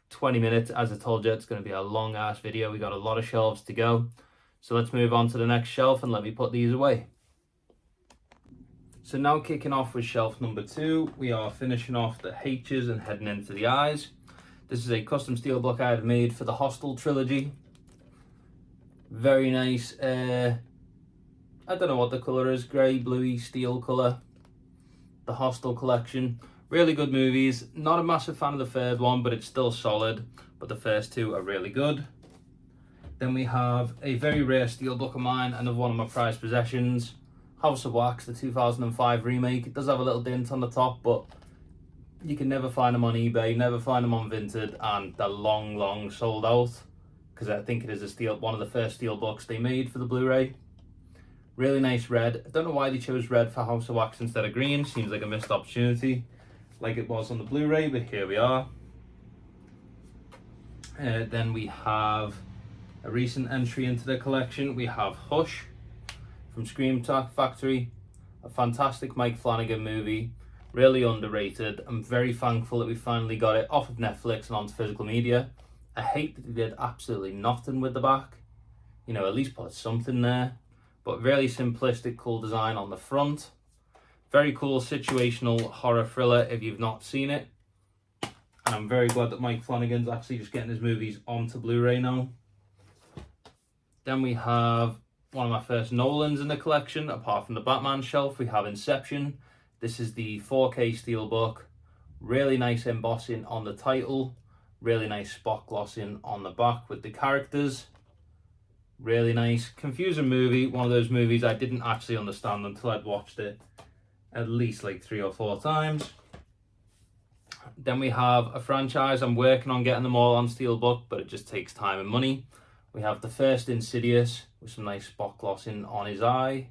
20 minutes, as I told you, it's going to be a long ass video. We got a lot of shelves to go. So let's move on to the next shelf and let me put these away. So now kicking off with shelf number 2, we are finishing off the H's and heading into the I's. This is a custom steelbook I had made for the Hostel trilogy. Very nice, I don't know what the colour is, grey, bluey, steel colour. the Hostel collection. Really good movies. Not a massive fan of the third one, but it's still solid. But the first two are really good. Then we have a very rare steelbook of mine, another one of my prized possessions. House of Wax, the 2005 remake. It does have a little dent on the top, but you can never find them on eBay, never find them on Vinted, and they're long sold out. Because I think it is one of the first steelbooks they made for the Blu-ray. Really nice red. I don't know why they chose red for House of Wax instead of green. Seems like a missed opportunity, like it was on the Blu-ray, but here we are. Then we have a recent entry into the collection. We have Hush from Scream Factory, a fantastic Mike Flanagan movie, really underrated. I'm very thankful that we finally got it off of Netflix and onto physical media. I hate that they did absolutely nothing with the back. You know, at least put something there. But really simplistic, cool design on the front. Very cool situational horror thriller if you've not seen it. And I'm very glad that Mike Flanagan's actually just getting his movies onto Blu-ray now. Then we have one of my first Nolans in the collection. Apart from the Batman shelf, we have Inception. This is the 4K steelbook. Really nice embossing on the title. Really nice spot glossing on the back with the characters. Really nice. Confusing movie. One of those movies I didn't actually understand until I'd watched it at least like 3 or 4 times. Then we have a franchise. I'm working on getting them all on steelbook, but it just takes time and money. We have the first Insidious with some nice spot glossing on his eye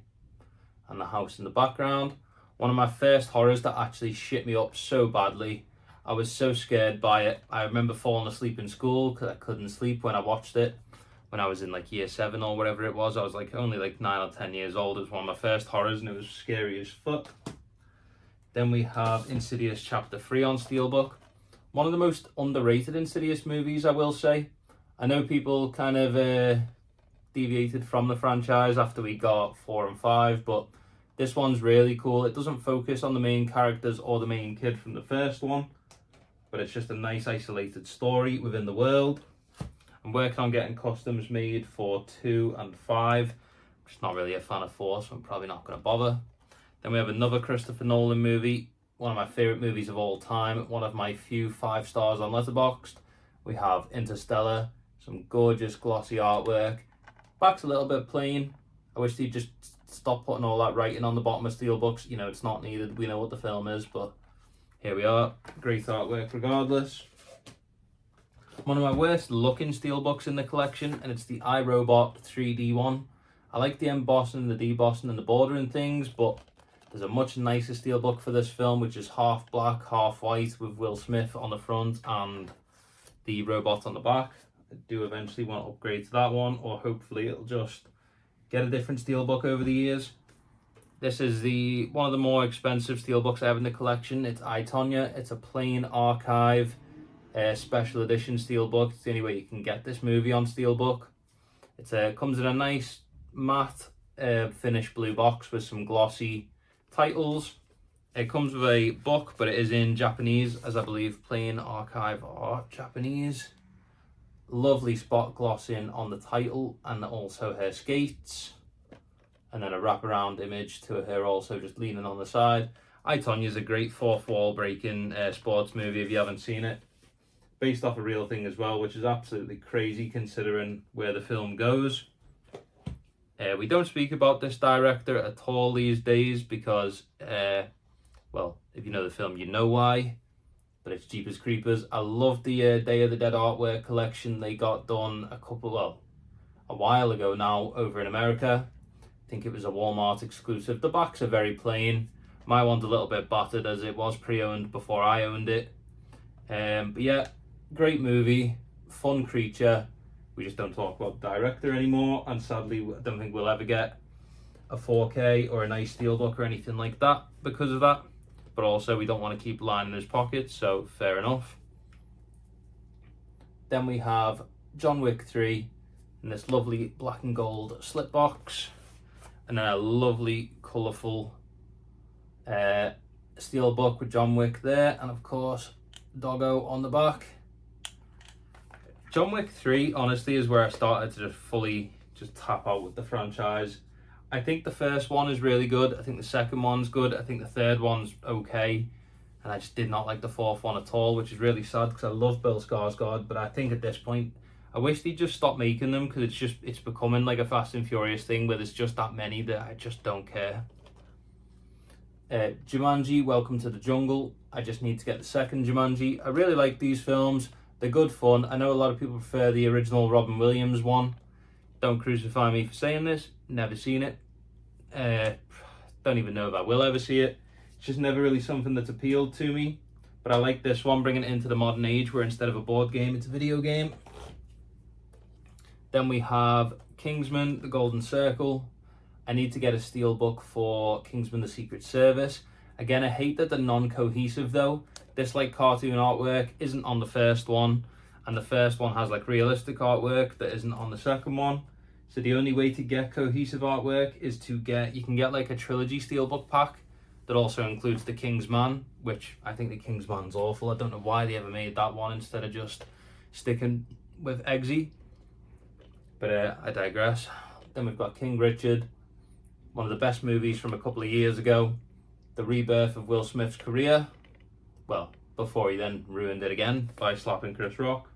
and the house in the background. One of my first horrors that actually shit me up so badly. I was so scared by it. I remember falling asleep in school because I couldn't sleep when I watched it. When I was in like year 7 or whatever it was. I was like only like 9 or 10 years old. It was one of my first horrors and it was scary as fuck. Then we have Insidious Chapter 3 on steelbook. One of the most underrated Insidious movies, I will say. I know people kind of deviated from the franchise after we got 4 and 5, but this one's really cool. It doesn't focus on the main characters or the main kid from the first one, but it's just a nice isolated story within the world. I'm working on getting costumes made for 2 and 5. I'm just not really a fan of 4, so I'm probably not going to bother. Then we have another Christopher Nolan movie, one of my favourite movies of all time, one of my few 5 stars on Letterboxd. We have Interstellar, some gorgeous glossy artwork. Back's a little bit plain. I wish they'd just stop putting all that writing on the bottom of steelbooks. You know, it's not needed. We know what the film is, but here we are. Great artwork regardless. One of my worst looking steelbooks in the collection, and it's the iRobot 3D one. I like the embossing, the debossing and the border and things, but there's a much nicer steelbook for this film, which is half black, half white, with Will Smith on the front and the robot on the back. I do eventually want to upgrade to that one, or hopefully it'll just get a different steelbook over the years. This is one of the more expensive steelbooks I have in the collection. It's I, Tonya. It's a plain archive special edition steelbook. It's the only way you can get this movie on steelbook. It comes in a nice matte finished blue box with some glossy titles. It comes with a book, but it is in Japanese, as I believe plain archive art Japanese. Lovely spot glossing on the title and also her skates, and then a wraparound image to her also just leaning on the side. I, Tonya is a great fourth wall breaking sports movie if you haven't seen it. Based off a real thing as well, which is absolutely crazy considering where the film goes. We don't speak about this director at all these days because, well, if you know the film, you know why. But it's Jeepers Creepers. I love the Day of the Dead artwork collection they got done a while ago now over in America. I think it was a Walmart exclusive. The backs are very plain. My one's a little bit battered as it was pre-owned before I owned it. But yeah, great movie, fun creature. We just don't talk about the director anymore, and sadly I don't think we'll ever get a 4K or a nice steelbook or anything like that because of that. But also we don't want to keep lining his pockets, so fair enough. Then we have John Wick 3 in this lovely black and gold slip box, and then a lovely colourful steelbook with John Wick there, and of course doggo on the back. John Wick 3 honestly is where I started to just fully tap out with the franchise. I think the first one is really good. I think the second one's good. I think the third one's okay. And I just did not like the fourth one at all, which is really sad because I love Bill Skarsgård. But I think at this point, I wish they'd just stop making them, because it's becoming like a Fast and Furious thing where there's just that many that I just don't care. Jumanji, Welcome to the Jungle. I just need to get the second Jumanji. I really like these films. They're good fun. I know a lot of people prefer the original Robin Williams one. Don't crucify me for saying this. Never seen it. Don't even know if I will ever see it. It's just never really something that's appealed to me. But I like this one, bringing it into the modern age where instead of a board game, it's a video game. Then we have Kingsman, The Golden Circle. I need to get a steelbook for Kingsman: The Secret Service. Again, I hate that they're non-cohesive though. This like cartoon artwork isn't on the first one, and the first one has like realistic artwork that isn't on the second one. So the only way to get cohesive artwork is you can get like a trilogy steelbook pack that also includes the Kingsman, which I think the Kingsman's awful. I don't know why they ever made that one instead of just sticking with Eggsy. But I digress. Then we've got King Richard, one of the best movies from a couple of years ago. The rebirth of Will Smith's career. Well, before he then ruined it again by slapping Chris Rock.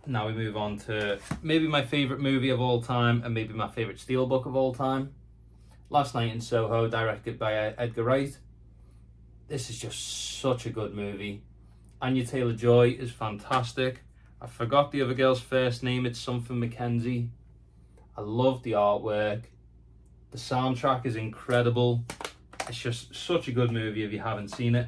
Now we move on to maybe my favourite movie of all time and maybe my favourite steelbook of all time. Last Night in Soho, directed by Edgar Wright. This is just such a good movie. Anya Taylor-Joy is fantastic. I forgot the other girl's first name. It's something Mackenzie. I love the artwork. The soundtrack is incredible. It's just such a good movie if you haven't seen it.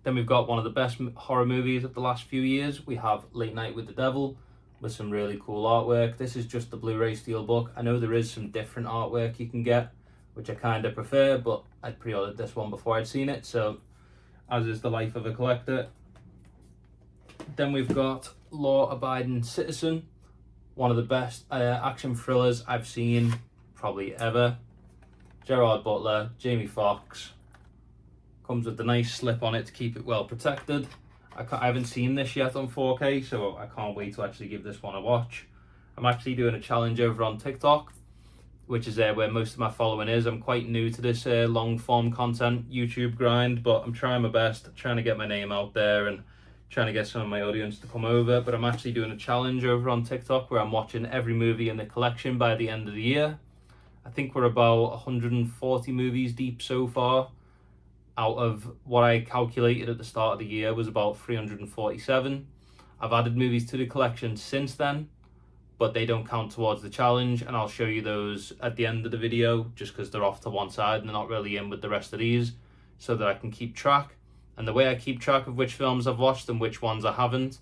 Then we've got one of the best horror movies of the last few years. We have Late Night with the Devil with some really cool artwork. This is just the Blu-ray steelbook. I know there is some different artwork you can get, which I kind of prefer, but I'd pre-ordered this one before I'd seen it, so as is the life of a collector. Then we've got Law Abiding Citizen, one of the best action thrillers I've seen probably ever. Gerard Butler, Jamie Foxx. Comes with a nice slip on it to keep it well protected. I haven't seen this yet on 4K, so I can't wait to actually give this one a watch. I'm actually doing a challenge over on TikTok, which is where most of my following is. I'm quite new to this long form content YouTube grind, but I'm trying my best, trying to get my name out there and trying to get some of my audience to come over. But I'm actually doing a challenge over on TikTok where I'm watching every movie in the collection by the end of the year. I think we're about 140 movies deep so far, out of what I calculated at the start of the year was about 347. I've added movies to the collection since then, but they don't count towards the challenge, and I'll show you those at the end of the video just because they're off to one side and they're not really in with the rest of these, so that I can keep track. And the way I keep track of which films I've watched and which ones I haven't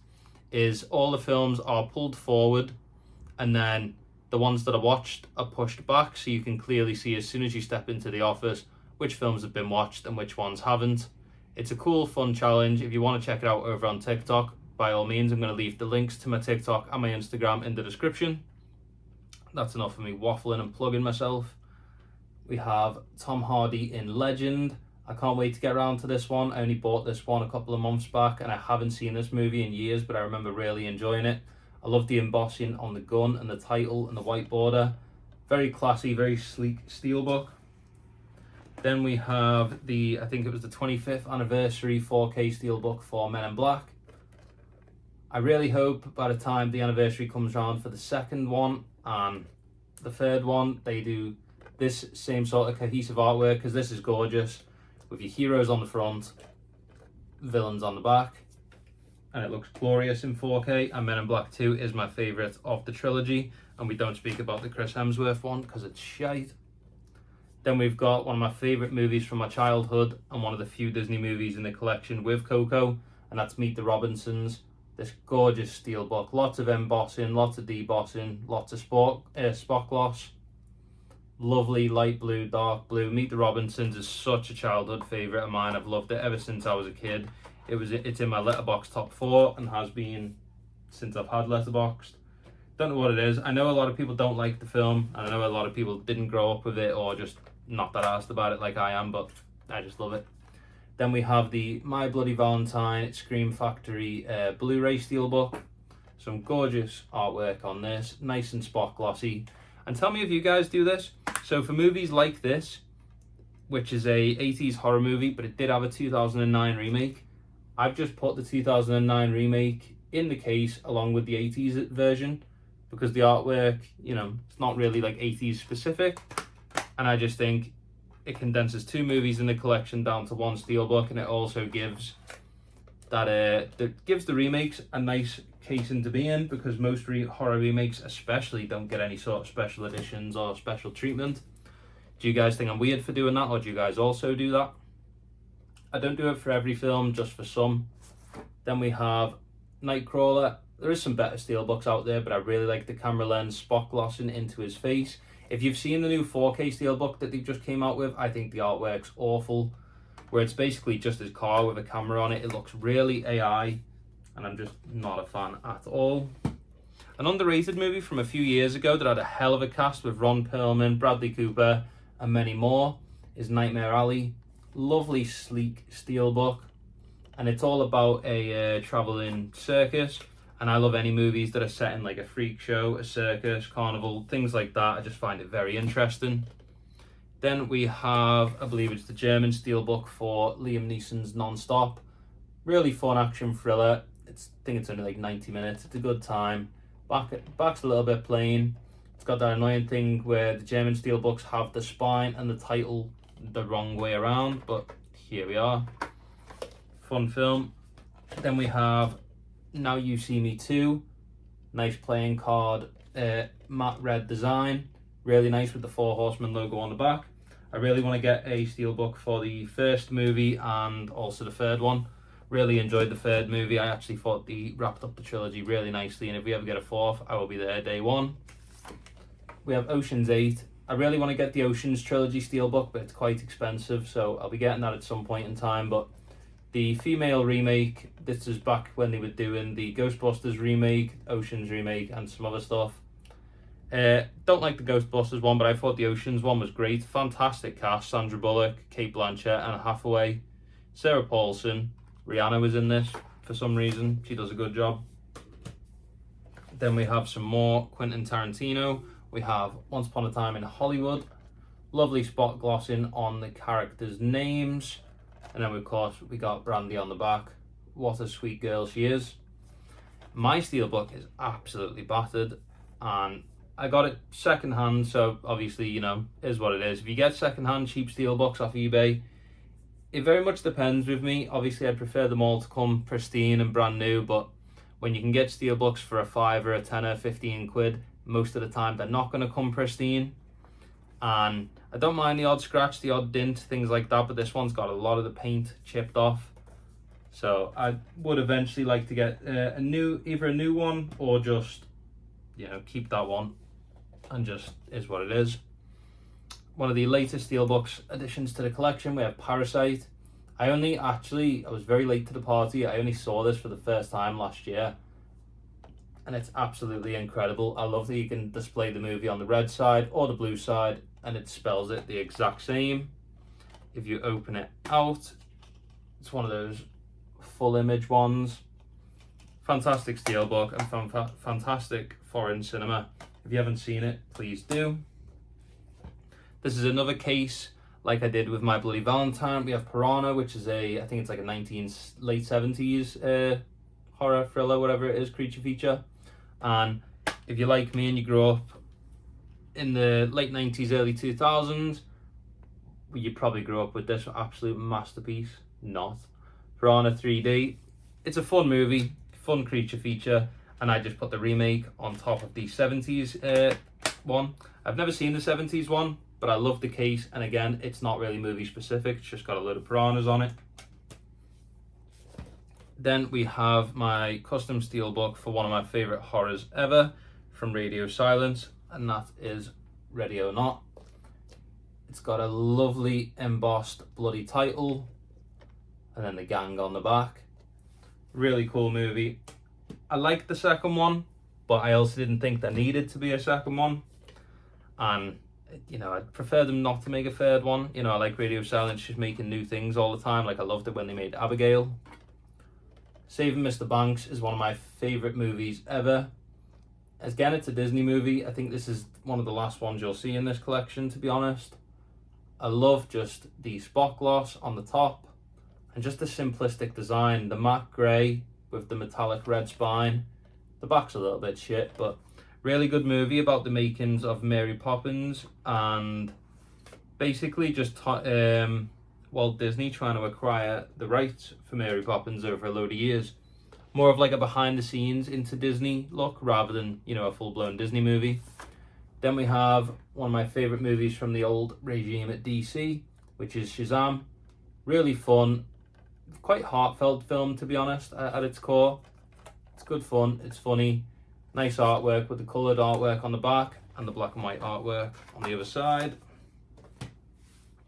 is all the films are pulled forward, and then the ones that I watched are pushed back, so you can clearly see as soon as you step into the office which films have been watched and which ones haven't. It's a cool, fun challenge. If you want to check it out over on TikTok, by all means, I'm going to leave the links to my TikTok and my Instagram in the description. That's enough of me waffling and plugging myself. We have Tom Hardy in Legend. I can't wait to get around to this one. I only bought this one a couple of months back and I haven't seen this movie in years, but I remember really enjoying it. I love the embossing on the gun and the title and the white border. Very classy, very sleek steelbook. Then we have I think it was the 25th anniversary 4K steelbook for Men in Black. I really hope by the time the anniversary comes around for the second one and the third one, they do this same sort of cohesive artwork, because this is gorgeous, with your heroes on the front, villains on the back, and it looks glorious in 4K. And Men in Black 2 is my favourite of the trilogy, and we don't speak about the Chris Hemsworth one because it's shite. Then we've got one of my favourite movies from my childhood and one of the few Disney movies in the collection with Coco, and that's Meet the Robinsons. This gorgeous steelbook, lots of embossing, lots of debossing, lots of spot gloss. Lovely light blue, dark blue. Meet the Robinsons is such a childhood favourite of mine. I've loved it ever since I was a kid. It's in my Letterboxd top 4 and has been since I've had Letterboxd. Don't know what it is. I know a lot of people don't like the film, and I know a lot of people didn't grow up with it or just not that asked about it like I am, but I just love it. Then we have the My Bloody Valentine Scream Factory Blu-ray steelbook. Some gorgeous artwork on this, nice and spot glossy. And tell me if you guys do this. So for movies like this, which is a 80s horror movie, but it did have a 2009 remake, I've just put the 2009 remake in the case along with the 80s version, because the artwork, you know, it's not really like 80s specific, and I just think it condenses two movies in the collection down to one steelbook, and it also gives that gives the remakes a nice casing to be in, because most horror remakes especially don't get any sort of special editions or special treatment. Do you guys think I'm weird for doing that, or do you guys also do that? I don't do it for every film, just for some. Then we have Nightcrawler. There is some better steelbooks out there, but I really like the camera lens spot glossing into his face. If you've seen the new 4K steelbook that they just came out with, I think the artwork's awful, where it's basically just his car with a camera on it. It looks really AI, and I'm just not a fan at all. An underrated movie from a few years ago that had a hell of a cast with Ron Perlman, Bradley Cooper, and many more is Nightmare Alley. Lovely, sleek steelbook, and it's all about a traveling circus. And I love any movies that are set in like a freak show, a circus, carnival, things like that. I just find it very interesting. Then we have, I believe it's the German steelbook for Liam Neeson's Non-Stop. Really fun action thriller. I think it's only like 90 minutes. It's a good time. Back's a little bit plain. It's got that annoying thing where the German steelbooks have the spine and the title the wrong way around, but here we are. Fun film. Then we have Now You See Me Too. Nice playing card, matte red design. Really nice with the Four Horsemen logo on the back. I really want to get a steelbook for the first movie and also the third one. Really enjoyed the third movie. I actually thought they wrapped up the trilogy really nicely, and if we ever get a fourth, I will be there day one. We have Ocean's 8. I really want to get the Ocean's trilogy steelbook, but it's quite expensive, so I'll be getting that at some point in time. But the female remake, this is back when they were doing the Ghostbusters remake, Ocean's remake, and some other stuff. Don't like the Ghostbusters one, but I thought the Ocean's one was great. Fantastic cast: Sandra Bullock, Kate Blanchett, Anne Hathaway, Sarah Paulson. Rihanna was in this for some reason. She does a good job. Then we have some more Quentin Tarantino. We have Once Upon a Time in Hollywood. Lovely spot glossing on the characters' names. And then, of course, we got Brandy on the back. What a sweet girl she is. My steelbook is absolutely battered, and I got it secondhand, so obviously, you know, is what it is. If you get secondhand cheap steelbooks off eBay, it very much depends with me. Obviously, I prefer them all to come pristine and brand new, but when you can get steelbooks for a £5 or a £10 or 15 quid, most of the time they're not going to come pristine. And I don't mind the odd scratch, the odd dent, things like that, but this one's got a lot of the paint chipped off. So I would eventually like to get either a new one, or just, you know, keep that one and just is what it is. One of the latest steelbooks additions to the collection, we have Parasite. I was very late to the party. I only saw this for the first time last year, and it's absolutely incredible. I love that you can display the movie on the red side or the blue side, and it spells it the exact same. If you open it out, it's one of those full image ones. Fantastic steelbook and fantastic foreign cinema. If you haven't seen it, please do. This is another case like I did with My Bloody Valentine. We have Piranha, which is I think it's like a late 70s horror thriller, whatever it is, creature feature. And if you're like me and you grew up in the late 90s, early 2000s, you probably grew up with this absolute masterpiece. Not. Piranha 3D. It's a fun movie, fun creature feature, and I just put the remake on top of the 70s one. I've never seen the 70s one, but I love the case, and again, it's not really movie specific, it's just got a load of piranhas on it. Then we have my custom steelbook for one of my favourite horrors ever from Radio Silence, and that is Ready or Not. It's got a lovely embossed bloody title, and then the gang on the back. Really cool movie. I liked the second one, but I also didn't think there needed to be a second one. And, you know, I'd prefer them not to make a third one. You know, I like Radio Silence just making new things all the time. Like, I loved it when they made Abigail. Saving Mr. Banks is one of my favourite movies ever. Again, it's a Disney movie. I think this is one of the last ones you'll see in this collection, to be honest. I love just the spot gloss on the top and just the simplistic design. The matte grey with the metallic red spine. The back's a little bit shit, but really good movie about the makings of Mary Poppins, and basically just Walt Disney trying to acquire the rights for Mary Poppins over a load of years. More of like a behind the scenes into Disney look rather than, you know, a full blown Disney movie. Then we have one of my favorite movies from the old regime at DC, which is Shazam. Really fun, quite heartfelt film, to be honest, at its core. It's good fun, it's funny, nice artwork with the coloured artwork on the back and the black and white artwork on the other side.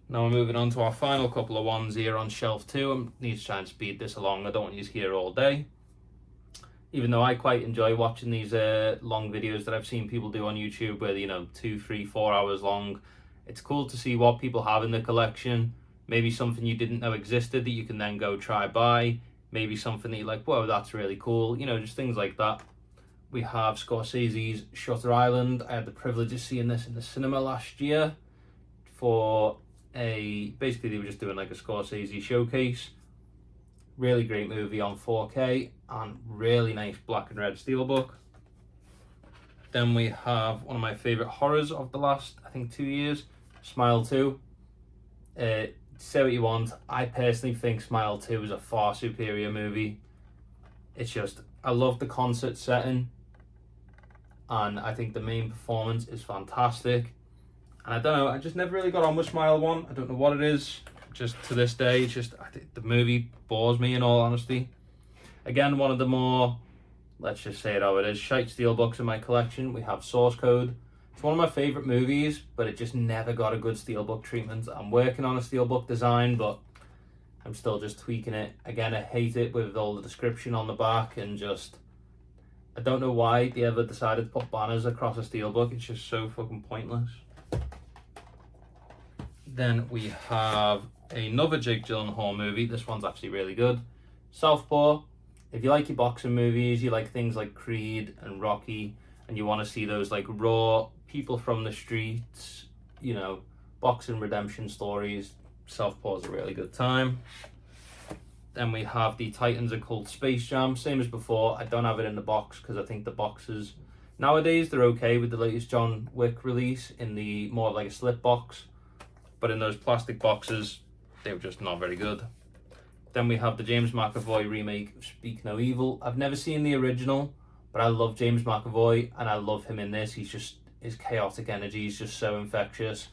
Now we're moving on to our final couple of ones here on shelf 2. I need to try and speed this along, I don't want you here all day. Even though I quite enjoy watching these long videos that I've seen people do on YouTube where, you know, 2, 3, 4 hours long. It's cool to see what people have in the collection. Maybe something you didn't know existed that you can then go try buy. Maybe something that you're like, whoa, that's really cool. You know, just things like that. We have Scorsese's Shutter Island. I had the privilege of seeing this in the cinema last year for basically they were just doing like a Scorsese showcase. Really great movie on 4K and really nice black and red steelbook. Then we have one of my favourite horrors of the last, I think, 2 years, Smile 2. Say what you want, I personally think Smile 2 is a far superior movie. It's just, I love the concert setting and I think the main performance is fantastic. And I don't know, I just never really got on with Smile 1. I don't know what it is. Just to this day, it's just, I think the movie bores me in all honesty. Again, one of the more, let's just say it how it is, shite steelbooks in my collection. We have Source Code. It's one of my favourite movies, but it just never got a good steelbook treatment. I'm working on a steelbook design, but I'm still just tweaking it. Again, I hate it with all the description on the back and just, I don't know why they ever decided to put banners across a steelbook. It's just so fucking pointless. Then we have another Jake Gyllenhaal movie. This one's actually really good. Southpaw. If you like your boxing movies, you like things like Creed and Rocky, and you want to see those like raw people from the streets, you know, boxing redemption stories, Southpaw is a really good time. Then we have the Titans Occult Space Jam. Same as before, I don't have it in the box because I think the boxes nowadays they're okay with the latest John Wick release in the more like a slip box. But in those plastic boxes, they were just not very good. Then we have the James McAvoy remake of Speak No Evil. I've never seen the original, but I love James McAvoy and I love him in this. He's just, his chaotic energy is just so infectious.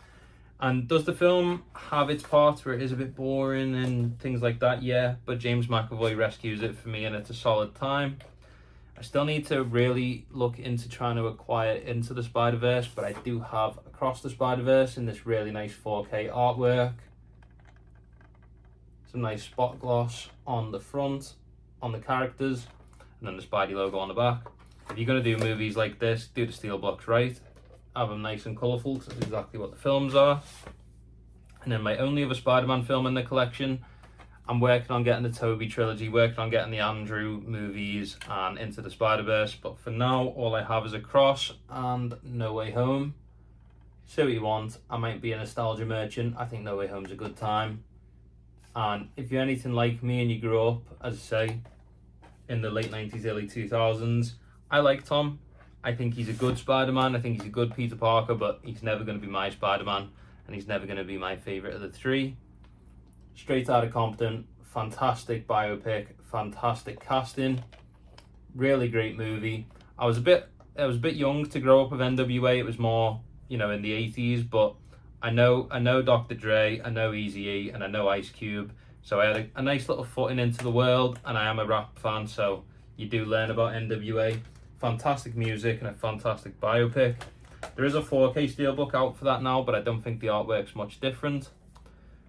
And does the film have its parts where it is a bit boring and things like that? Yeah, but James McAvoy rescues it for me and it's a solid time. I still need to really look into trying to acquire Into the Spider-Verse, but I do have Across the Spider-Verse in this really nice 4K artwork. Some nice spot gloss on the front, on the characters, and then the Spidey logo on the back. If you're going to do movies like this, do the steelbooks right. Have them nice and colourful, because that's exactly what the films are. And then my only other Spider-Man film in the collection, I'm working on getting the Tobey trilogy, working on getting the Andrew movies and Into the Spider-Verse, but for now, all I have is Across and No Way Home. Say what you want, I might be a nostalgia merchant. I think No Way Home's a good time. And if you're anything like me and you grew up, as I say, in the late 90s, early 2000s, I like Tom. I think he's a good Spider-Man. I think he's a good Peter Parker, but he's never going to be my Spider-Man, and he's never going to be my favourite of the three. Straight Outta Compton, fantastic biopic, fantastic casting, really great movie. I was a bit young to grow up with NWA. It was more, you know, in the 80s, but I know Dr. Dre, I know Eazy-E, and I know Ice Cube. So I had a nice little footing into the world, and I am a rap fan, so you do learn about NWA. Fantastic music and a fantastic biopic. There is a 4K steelbook out for that now, but I don't think the artwork's much different.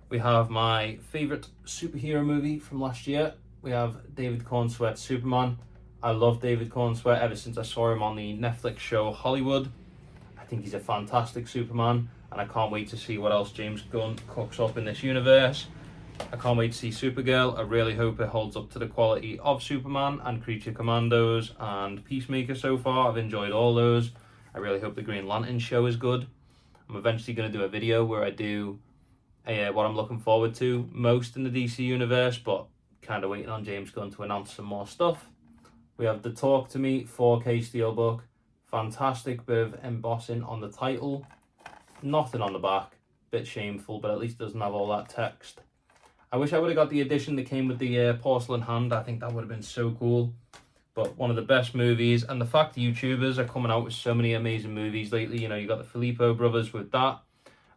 We have my favourite superhero movie from last year. We have David Cornsweat's Superman. I love David Cornsweat ever since I saw him on the Netflix show Hollywood. I think he's a fantastic Superman, and I can't wait to see what else James Gunn cooks up in this universe. I can't wait to see Supergirl. I really hope it holds up to the quality of Superman and Creature Commandos and Peacemaker so far. I've enjoyed all those. I really hope the Green Lantern show is good. I'm eventually going to do a video where I do what I'm looking forward to most in the DC universe, but kind of waiting on James Gunn to announce some more stuff. We have the Talk to Me 4K Steelbook. Fantastic bit of embossing on the title. Nothing on the back. Bit shameful, but at least it doesn't have all that text. I wish I would have got the edition that came with the porcelain hand. I think that would have been so cool. But one of the best movies, and the fact YouTubers are coming out with so many amazing movies lately. You know, you got the Filippo brothers with that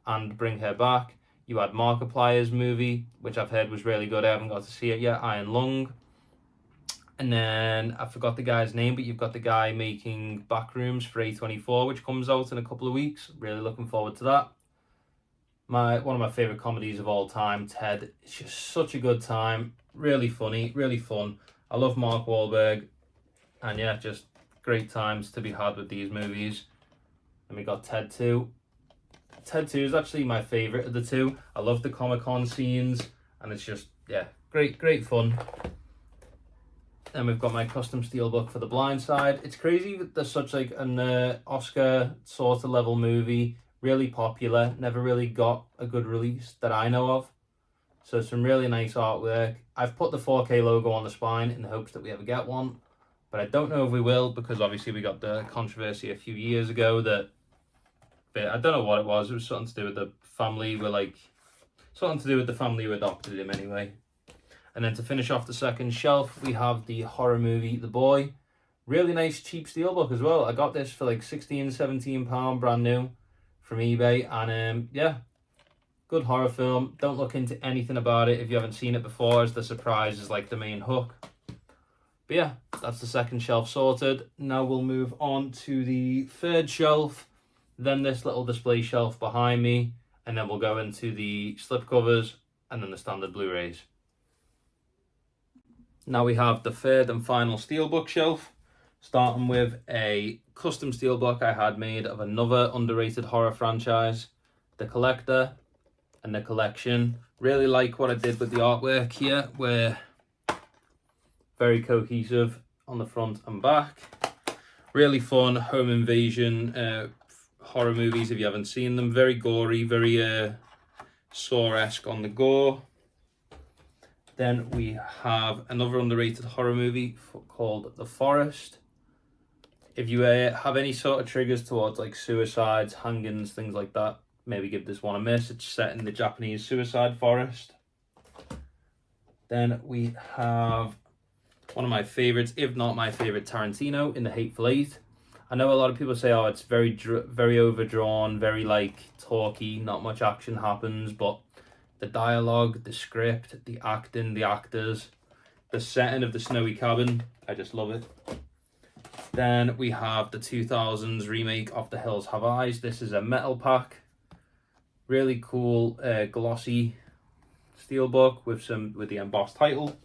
and Bring Her Back. You had Markiplier's movie, which I've heard was really good. I haven't got to see it yet, Iron Lung. And then I forgot the guy's name, but you've got the guy making Backrooms for A24, which comes out in a couple of weeks. Really looking forward to that. One of my favourite comedies of all time, Ted. It's just such a good time. Really funny, really fun. I love Mark Wahlberg. And yeah, just great times to be had with these movies. And we got Ted 2. Ted 2 is actually my favourite of the two. I love the Comic-Con scenes. And it's just, yeah, great fun. Then we've got my custom steelbook for The Blind Side. It's crazy that there's such like an Oscar sort of level movie. Really popular. Never really got a good release that I know of. So some really nice artwork. I've put the 4K logo on the spine in the hopes that we ever get one. But I don't know if we will, because obviously we got the controversy a few years ago that, but I don't know what it was. It was something to do with the family something to do with the family who adopted him anyway. And then to finish off the second shelf, we have the horror movie The Boy. Really nice cheap steelbook as well. I got this for like £16-17 brand new from eBay. And yeah, good horror film. Don't look into anything about it if you haven't seen it before, as the surprise is like the main hook. But yeah, that's the second shelf sorted. Now we'll move on to the third shelf, then this little display shelf behind me, and then we'll go into the slipcovers and then the standard Blu-rays. Now we have the third and final steelbook shelf, starting with a custom steelbook I had made of another underrated horror franchise, The Collector and The Collection. Really like what I did with the artwork here, where very cohesive on the front and back. Really fun home invasion horror movies if you haven't seen them. Very gory, very Saw-esque on the gore. Then we have another underrated horror movie called The Forest. If you have any sort of triggers towards like suicides, hangings, things like that, maybe give this one a miss. It's set in the Japanese suicide forest. Then we have one of my favorites, if not my favorite, Tarantino in The Hateful Eight. I know a lot of people say, oh, it's very overdrawn, very like talky, not much action happens, but the dialogue, the script, the acting, the actors, the setting of the snowy cabin, I just love it. Then we have the 2000s remake of The Hills Have Eyes. This is a metal pack. Really cool, glossy steelbook with the embossed title.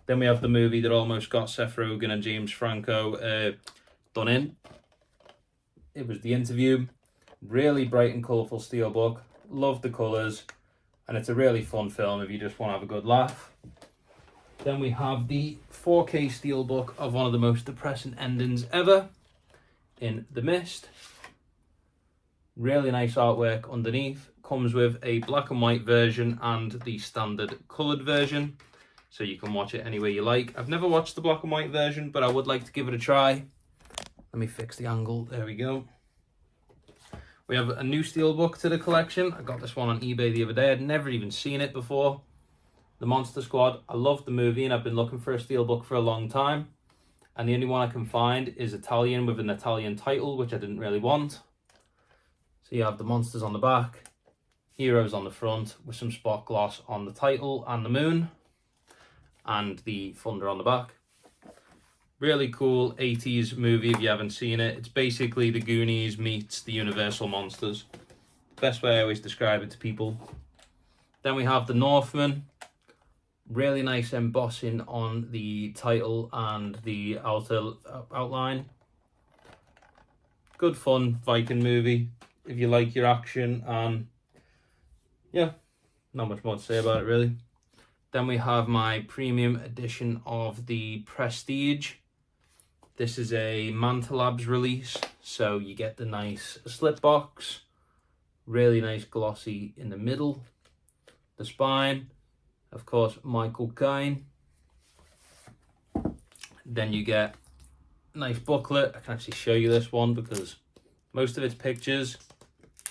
Then we have the movie that almost got Seth Rogen and James Franco done in. It was The Interview. Really bright and colourful steelbook. Love the colours. And it's a really fun film if you just want to have a good laugh. Then we have the 4K steelbook of one of the most depressing endings ever, in The Mist. Really nice artwork underneath. Comes with a black and white version and the standard coloured version, so you can watch it any way you like. I've never watched the black and white version, but I would like to give it a try. Let me fix the angle. There we go. We have a new steelbook to the collection. I got this one on eBay the other day. I'd never even seen it before. The Monster Squad. I love the movie and I've been looking for a steelbook for a long time. And the only one I can find is Italian with an Italian title, which I didn't really want. So you have the monsters on the back, heroes on the front with some spot gloss on the title and the moon, and the thunder on the back. Really cool 80s movie if you haven't seen it. It's basically the Goonies meets the Universal Monsters. Best way I always describe it to people. Then we have The Northman. Really nice embossing on the title and the outer outline. Good fun Viking movie if you like your action, and yeah, Not much more to say about it, really. Then we have my premium edition of the Prestige. This is a Manta Labs release, so you get the nice slip box, really nice glossy in the middle, the spine, of course, Michael Caine. Then you get a nice booklet. I can actually show you this one because most of it's pictures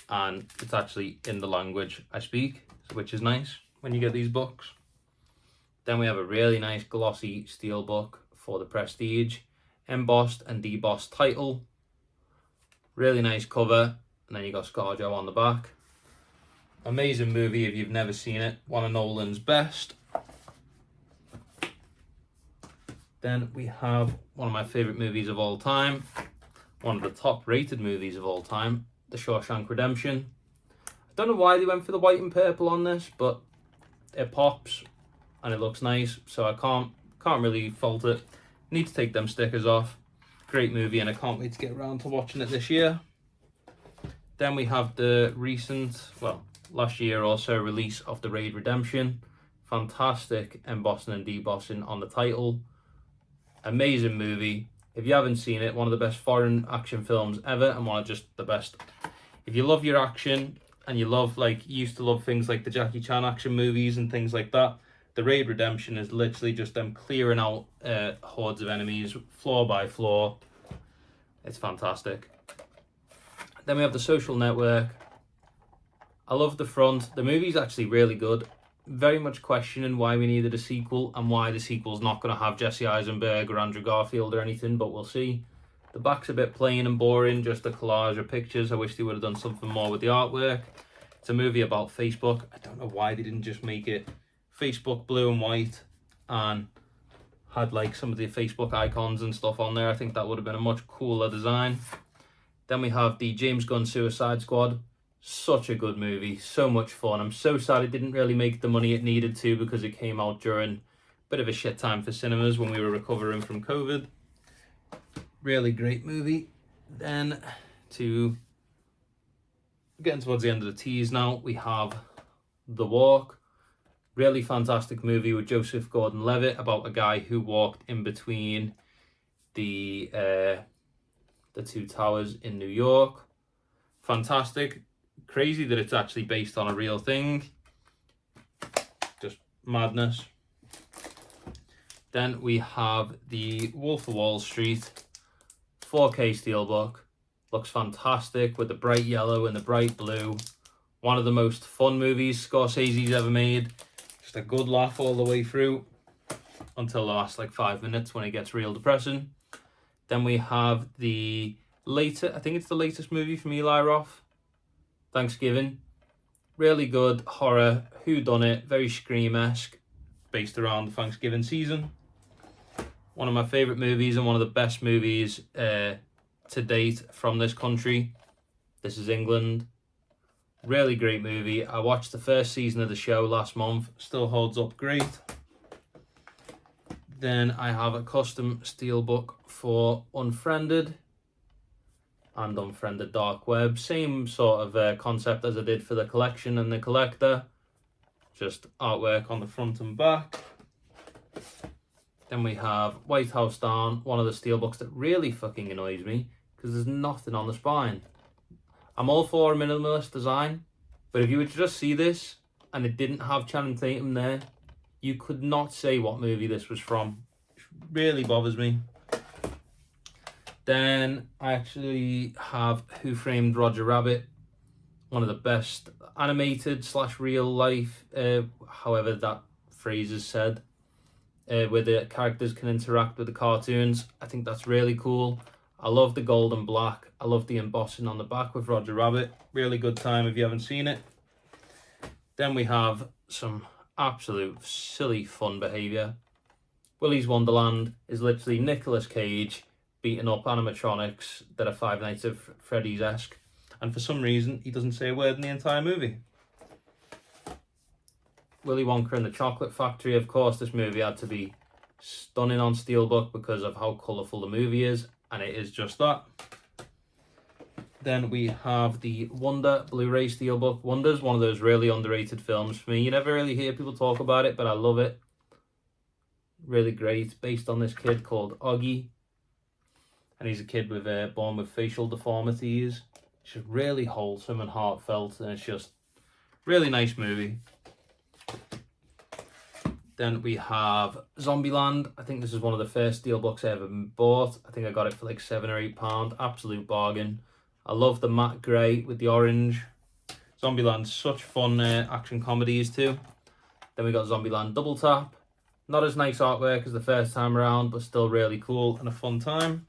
and it's actually in the language I speak, which is nice when you get these books. Then we have a really nice glossy steel book for the Prestige, embossed and debossed title, really nice cover, and then you got ScarJo on the back. Amazing movie if you've never seen it, one of Nolan's best. Then we have one of my favorite movies of all time, one of the top rated movies of all time, The Shawshank Redemption. I don't know why they went for the white and purple on this, but it pops and it looks nice, so I can't really fault it. Need to take them stickers off. Great movie, and I can't wait to get around to watching it this year. Then we have the recent, well, last year also, release of The Raid Redemption. Fantastic embossing and debossing on the title. Amazing movie. If you haven't seen it, one of the best foreign action films ever, and one of just the best. If you love your action and you love, like, you used to love things like the Jackie Chan action movies and things like that, The Raid Redemption is literally just them clearing out hordes of enemies, floor by floor. It's fantastic. Then we have The Social Network. I love the front. The movie's actually really good. Very much questioning why we needed a sequel and why the sequel's not going to have Jesse Eisenberg or Andrew Garfield or anything, but we'll see. The back's a bit plain and boring, just a collage of pictures. I wish they would have done something more with the artwork. It's a movie about Facebook. I don't know why they didn't just make it Facebook blue and white and had like some of the Facebook icons and stuff on there. I think that would have been a much cooler design. Then we have the James Gunn Suicide Squad. Such a good movie, so much fun. I'm so sad it didn't really make the money it needed to because it came out during a bit of a shit time for cinemas when we were recovering from COVID. Really great movie. Then to getting towards the end of the tease now, we have The Walk. Really fantastic movie with Joseph Gordon-Levitt about a guy who walked in between the two towers in New York. Fantastic. Crazy that it's actually based on a real thing. Just madness. Then we have the Wolf of Wall Street 4K steelbook. Looks fantastic with the bright yellow and the bright blue. One of the most fun movies Scorsese's ever made. Just a good laugh all the way through until the last like 5 minutes when it gets real depressing. Then we have the I think it's the latest movie from Eli Roth, Thanksgiving. Really good horror, whodunit, very Scream-esque, based around the Thanksgiving season. One of my favourite movies and one of the best movies to date from this country. This is England. Really great movie. I watched the first season of the show last month. Still holds up great. Then I have a custom steelbook for Unfriended and Unfriended Dark Web. Same sort of concept as I did for the collection and the collector. Just artwork on the front and back. Then we have White House Down, one of the steelbooks that really fucking annoys me because there's nothing on the spine. I'm all for a minimalist design, but if you were to just see this and it didn't have Channing Tatum there, you could not say what movie this was from. It really bothers me. Then I actually have Who Framed Roger Rabbit, one of the best animated / real life, however that phrase is said, where the characters can interact with the cartoons. I think that's really cool. I love the gold and black. I love the embossing on the back with Roger Rabbit. Really good time if you haven't seen it. Then we have some absolute silly fun behaviour. Willy's Wonderland is literally Nicolas Cage beating up animatronics that are Five Nights at Freddy's-esque. And for some reason, he doesn't say a word in the entire movie. Willy Wonka and the Chocolate Factory, of course, this movie had to be stunning on steelbook because of how colourful the movie is, and it is just that. Then we have the Wonder Blu-ray Steelbook. Wonder's one of those really underrated films for me. You never really hear people talk about it, but I love it. Really great. Based on this kid called Oggy. And he's a kid with born with facial deformities. It's just really wholesome and heartfelt, and it's just really nice movie. Then we have Zombieland. I think this is one of the first steelbooks I ever bought. I think I got it for like £7 or £8. Absolute bargain. I love the matte grey with the orange. Zombieland's such fun action comedies too. Then we got Zombieland Double Tap. Not as nice artwork as the first time around, but still really cool and a fun time.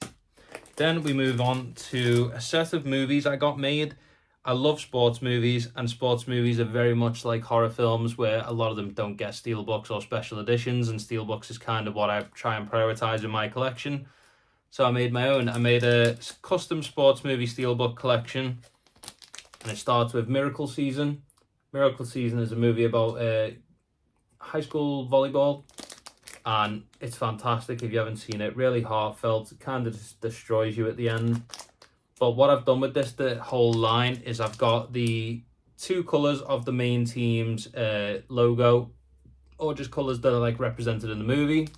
Then we move on to a set of movies I got made. I love sports movies, and sports movies are very much like horror films, where a lot of them don't get steelbooks or special editions, and steelbooks is kind of what I try and prioritize in my collection. So I made my own. I made a custom sports movie steelbook collection, and it starts with Miracle Season. Miracle Season is a movie about high school volleyball, and it's fantastic if you haven't seen it. Really heartfelt. It kind of just destroys you at the end. But what I've done with this, the whole line, is I've got the two colours of the main team's logo, or just colours that are like represented in the movie.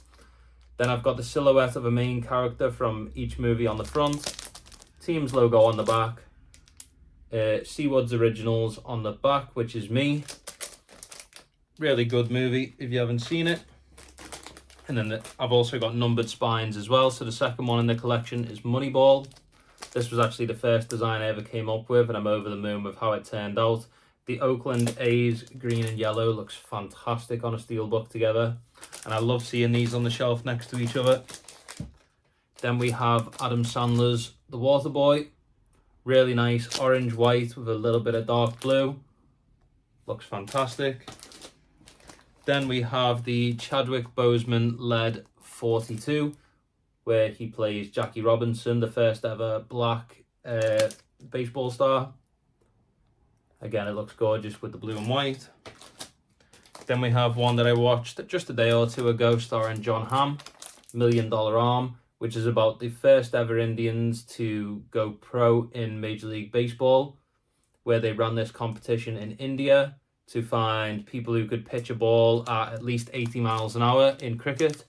Then I've got the silhouette of a main character from each movie on the front, team's logo on the back, Seawood's Originals on the back, which is me. Really good movie if you haven't seen it. And then I've also got numbered spines as well. So the second one in the collection is Moneyball. This was actually the first design I ever came up with, and I'm over the moon with how it turned out. The Oakland A's green and yellow looks fantastic on a steelbook together, and I love seeing these on the shelf next to each other. Then we have Adam Sandler's The Waterboy. Really nice orange white with a little bit of dark blue. Looks fantastic. Then we have the Chadwick Boseman led 42, where he plays Jackie Robinson, the first ever black baseball star. Again, it looks gorgeous with the blue and white. Then we have one that I watched just a day or two ago, starring John Hamm, $1 Million Arm, which is about the first ever Indians to go pro in Major League Baseball, where they ran this competition in India to find people who could pitch a ball at least 80 miles an hour in cricket,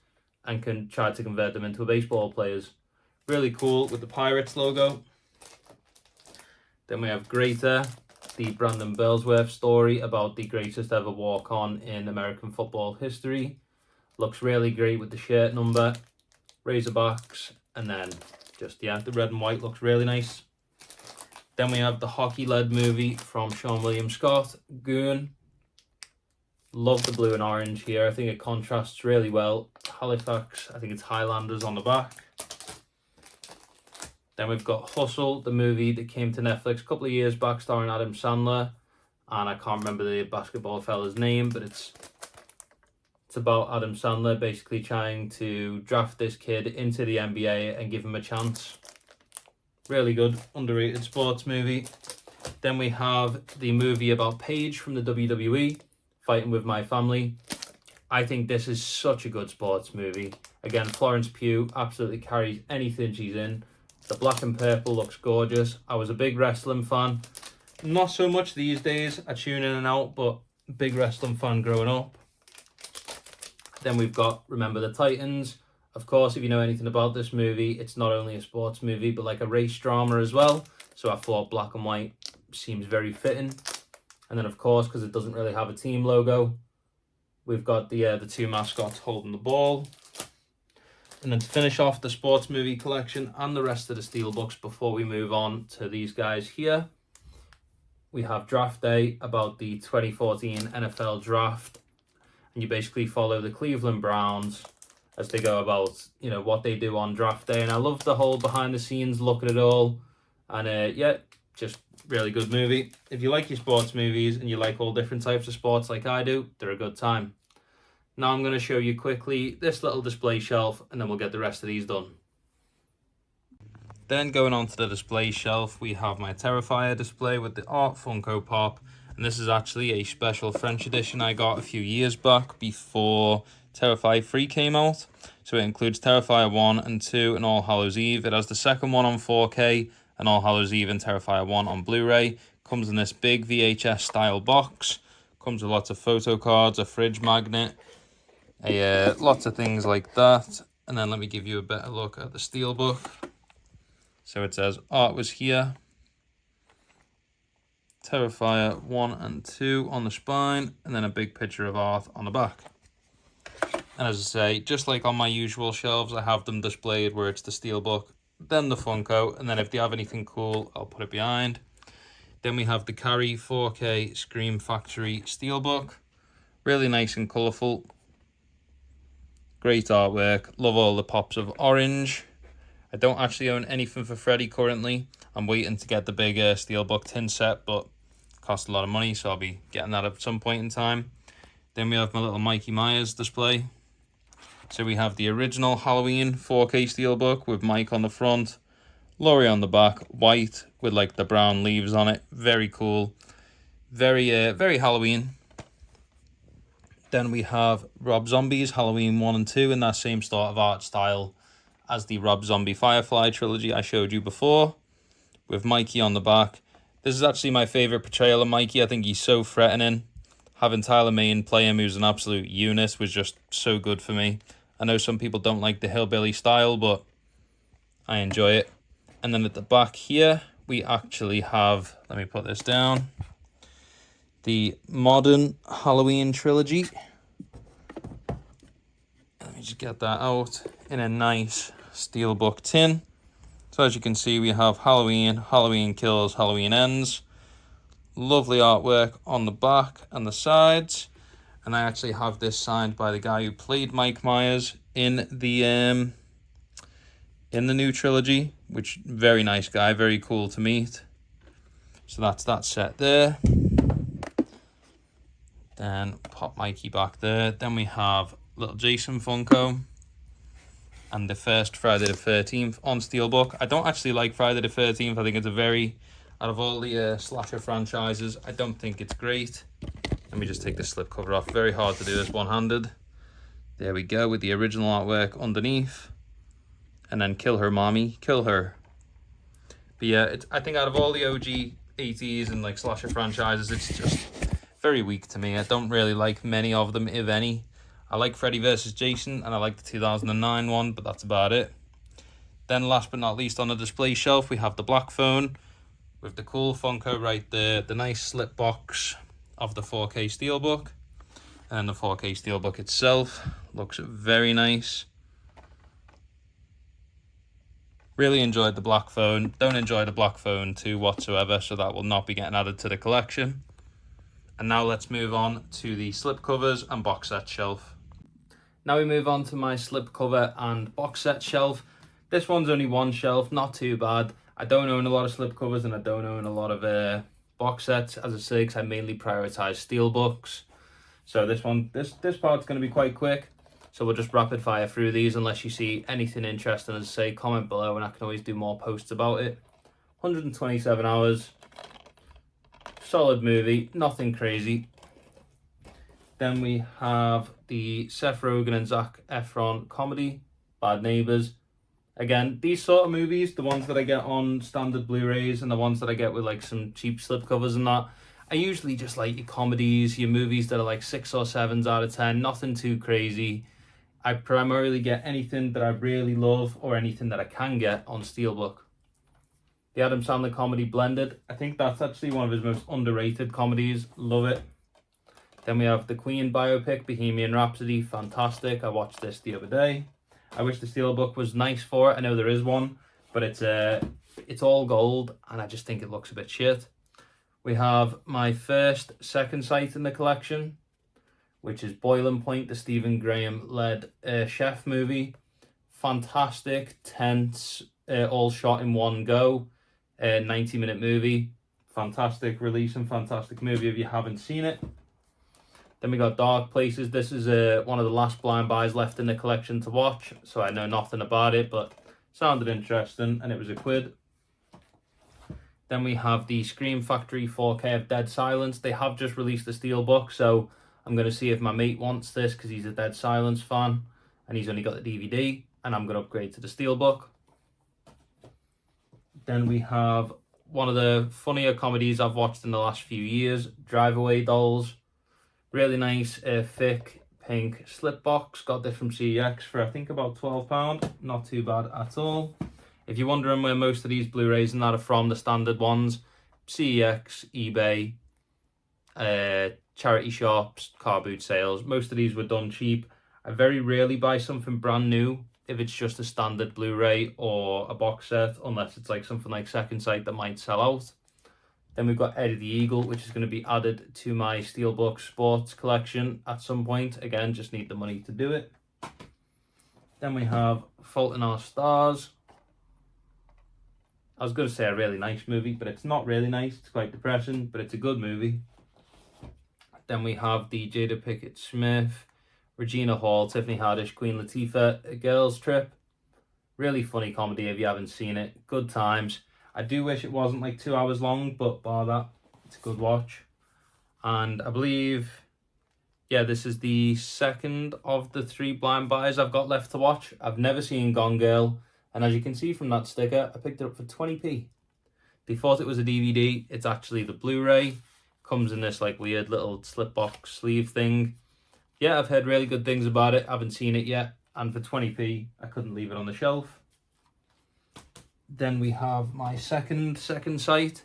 and can try to convert them into baseball players. Really cool with the Pirates logo. Then we have Greater, the Brandon Burlsworth story about the greatest ever walk-on in American football history. Looks really great with the shirt number, Razorbacks, and then just, yeah, the red and white looks really nice. Then we have the hockey-led movie from Sean William Scott, Goon. Love the blue and orange here. I think it contrasts really well. Halifax, I think it's Highlanders on the back. Then we've got Hustle, the movie that came to Netflix a couple of years back, starring Adam Sandler. And I can't remember the basketball fella's name, but it's about Adam Sandler basically trying to draft this kid into the NBA and give him a chance. Really good, underrated sports movie. Then we have the movie about Paige from the WWE, Fighting With My Family. I think this is such a good sports movie. Again, Florence Pugh absolutely carries anything she's in. The black and purple looks gorgeous. I was a big wrestling fan. Not so much these days. I tune in and out, but big wrestling fan growing up. Then we've got Remember the Titans. Of course, if you know anything about this movie, it's not only a sports movie, but like a race drama as well. So I thought black and white seems very fitting. And then, of course, because it doesn't really have a team logo, we've got the two mascots holding the ball. And then to finish off the sports movie collection and the rest of the steelbooks before we move on to these guys here, we have Draft Day, about the 2014 NFL Draft. And you basically follow the Cleveland Browns as they go about, you know, what they do on Draft Day. And I love the whole behind the scenes look at it all. And yeah, just really good movie. If you like your sports movies and you like all different types of sports like I do, they're a good time. Now I'm going to show you quickly this little display shelf, and then we'll get the rest of these done. Then going on to the display shelf, we have my Terrifier display with the Art Funko Pop. And this is actually a special French edition I got a few years back before Terrifier 3 came out. So it includes Terrifier 1 and 2 and All Hallows Eve. It has the second one on 4K and All Hallows Eve and Terrifier 1 on Blu-ray. Comes in this big VHS style box. Comes with lots of photo cards, a fridge magnet, lots of things like that. And then let me give you a better look at the steelbook. So it says art was here. Terrifier 1 and 2 on the spine, and then a big picture of art on the back. And as I say, just like on my usual shelves, I have them displayed where it's the steelbook, then the Funko, and then if they have anything cool, I'll put it behind. Then we have the Carry 4K Scream Factory steelbook. Really nice and colourful. Great artwork. Love all the pops of orange. I don't actually own anything for Freddy currently. I'm waiting to get the big steelbook tin set, but it costs a lot of money, so I'll be getting that at some point in time. Then we have my little Mikey Myers display. So we have the original Halloween 4K steelbook with Mike on the front, Laurie on the back, white with like the brown leaves on it. Very cool. Very Halloween. Then we have Rob Zombie's Halloween 1 and 2 in that same sort of art style as the Rob Zombie Firefly trilogy I showed you before, with Mikey on the back. This is actually my favourite portrayal of Mikey. I think he's so threatening. Having Tyler Mane play him, who's an absolute unit, was just so good for me. I know some people don't like the hillbilly style, but I enjoy it. And then at the back here, we actually have, let me put this down, the modern Halloween trilogy. Let me just get that out in a nice steelbook tin. So as you can see, we have Halloween, Halloween Kills, Halloween Ends. Lovely artwork on the back and the sides. And I actually have this signed by the guy who played Mike Myers in the new trilogy, which very nice guy, very cool to meet. So that's that set there. Then pop Mikey back there. Then we have little Jason Funko and the first Friday the 13th on steelbook. I don't actually like Friday the 13th. I think it's out of all the slasher franchises, I don't think it's great. Let me just take the slip cover off. Very hard to do this one-handed. There we go, with the original artwork underneath. And then Kill Her Mommy, Kill Her. But yeah, I think out of all the OG 80s and like slasher franchises, it's just very weak to me. I don't really like many of them, if any. I like Freddy vs. Jason, and I like the 2009 one, but that's about it. Then last but not least on the display shelf, we have the black phone with the cool Funko right there, the nice slip box of the 4K steelbook, and the 4K steelbook itself looks very nice. Really enjoyed the black phone. Don't enjoy the black phone 2 whatsoever, so that will not be getting added to the collection. And now let's move on to the slipcovers and box set shelf. Now we move on to my slipcover and box set shelf. This one's only one shelf, not too bad. I don't own a lot of slipcovers and I don't own a lot of box sets, as I say, because I mainly prioritize steelbooks. So this part's going to be quite quick. So we'll just rapid fire through these unless you see anything interesting. As I say, comment below and I can always do more posts about it. 127 hours. Solid movie, nothing crazy. Then we have the Seth Rogen and Zac Efron comedy, Bad Neighbors. Again, these sort of movies, the ones that I get on standard Blu-rays and the ones that I get with like some cheap slipcovers and that, I usually just like your comedies, your movies that are like 6 or 7s out of 10, nothing too crazy. I primarily get anything that I really love or anything that I can get on steelbook. The Adam Sandler comedy Blended, I think that's actually one of his most underrated comedies. Love it. Then we have the Queen biopic, Bohemian Rhapsody. Fantastic. I watched this the other day. I wish the steelbook was nice for it. I know there is one, but it's all gold and I just think it looks a bit shit. We have my first second sight in the collection, which is Boiling Point, the Stephen Graham-led chef movie. Fantastic, tense, all shot in one go. 90-minute movie. Fantastic release and fantastic movie if you haven't seen it. Then we got Dark Places. This is one of the last blind buys left in the collection to watch, so I know nothing about it, but sounded interesting and it was £1. Then we have the Scream Factory 4K of Dead Silence. They have just released the steelbook, so I'm going to see if my mate wants this because he's a Dead Silence fan and he's only got the DVD, and I'm going to upgrade to the steelbook. Then we have one of the funnier comedies I've watched in the last few years, Drive Away Dolls. Really nice, thick, pink slip box. Got this from CEX for I think about £12. Not too bad at all. If you're wondering where most of these Blu-rays and that are from, the standard ones, CEX, eBay, charity shops, car boot sales. Most of these were done cheap. I very rarely buy something brand new if it's just a standard Blu-ray or a box set, unless it's like something like Second Sight that might sell out. Then we've got Eddie the Eagle, which is going to be added to my steelbook sports collection at some point. Again, just need the money to do it. Then we have Fault in Our Stars. I was going to say a really nice movie, but it's not really nice. It's quite depressing, but it's a good movie. Then we have the Jada Pinkett Smith, Regina Hall, Tiffany Haddish, Queen Latifah, A Girls Trip. Really funny comedy if you haven't seen it. Good times. I do wish it wasn't like 2 hours long, but bar that, it's a good watch. And I believe, yeah, this is the second of the 3 blind buys I've got left to watch. I've never seen Gone Girl, and as you can see from that sticker, I picked it up for 20p. They thought it was a DVD. It's actually the Blu-ray. Comes in this like weird little slip box sleeve thing. Yeah, I've heard really good things about it. I haven't seen it yet, and for 20p, I couldn't leave it on the shelf. Then we have my second sight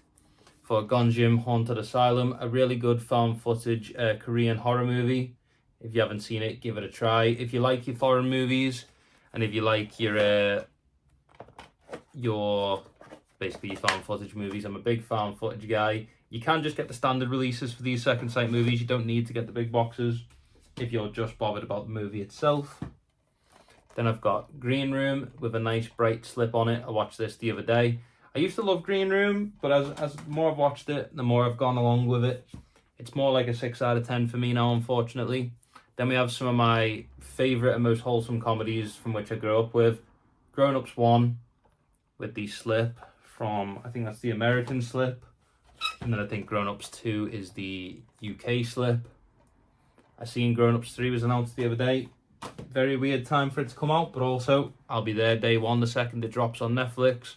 for Gonjim Haunted Asylum, a really good found footage Korean horror movie. If you haven't seen it, give it a try. If you like your foreign movies, and if you like your basically your found footage movies, I'm a big found footage guy. You can just get the standard releases for these Second Sight movies. You don't need to get the big boxes if you're just bothered about the movie itself. Then I've got Green Room with a nice bright slip on it. I watched this the other day. I used to love Green Room, but as the more I've watched it, the more I've gone along with it. It's more like a 6 out of 10 for me now, unfortunately. Then we have some of my favourite and most wholesome comedies from which I grew up with. Grown Ups 1 with the slip from, I think that's the American slip. And then I think Grown Ups 2 is the UK slip. I seen Grown Ups 3 was announced the other day. Very weird time for it to come out, but also I'll be there day one the second it drops on Netflix,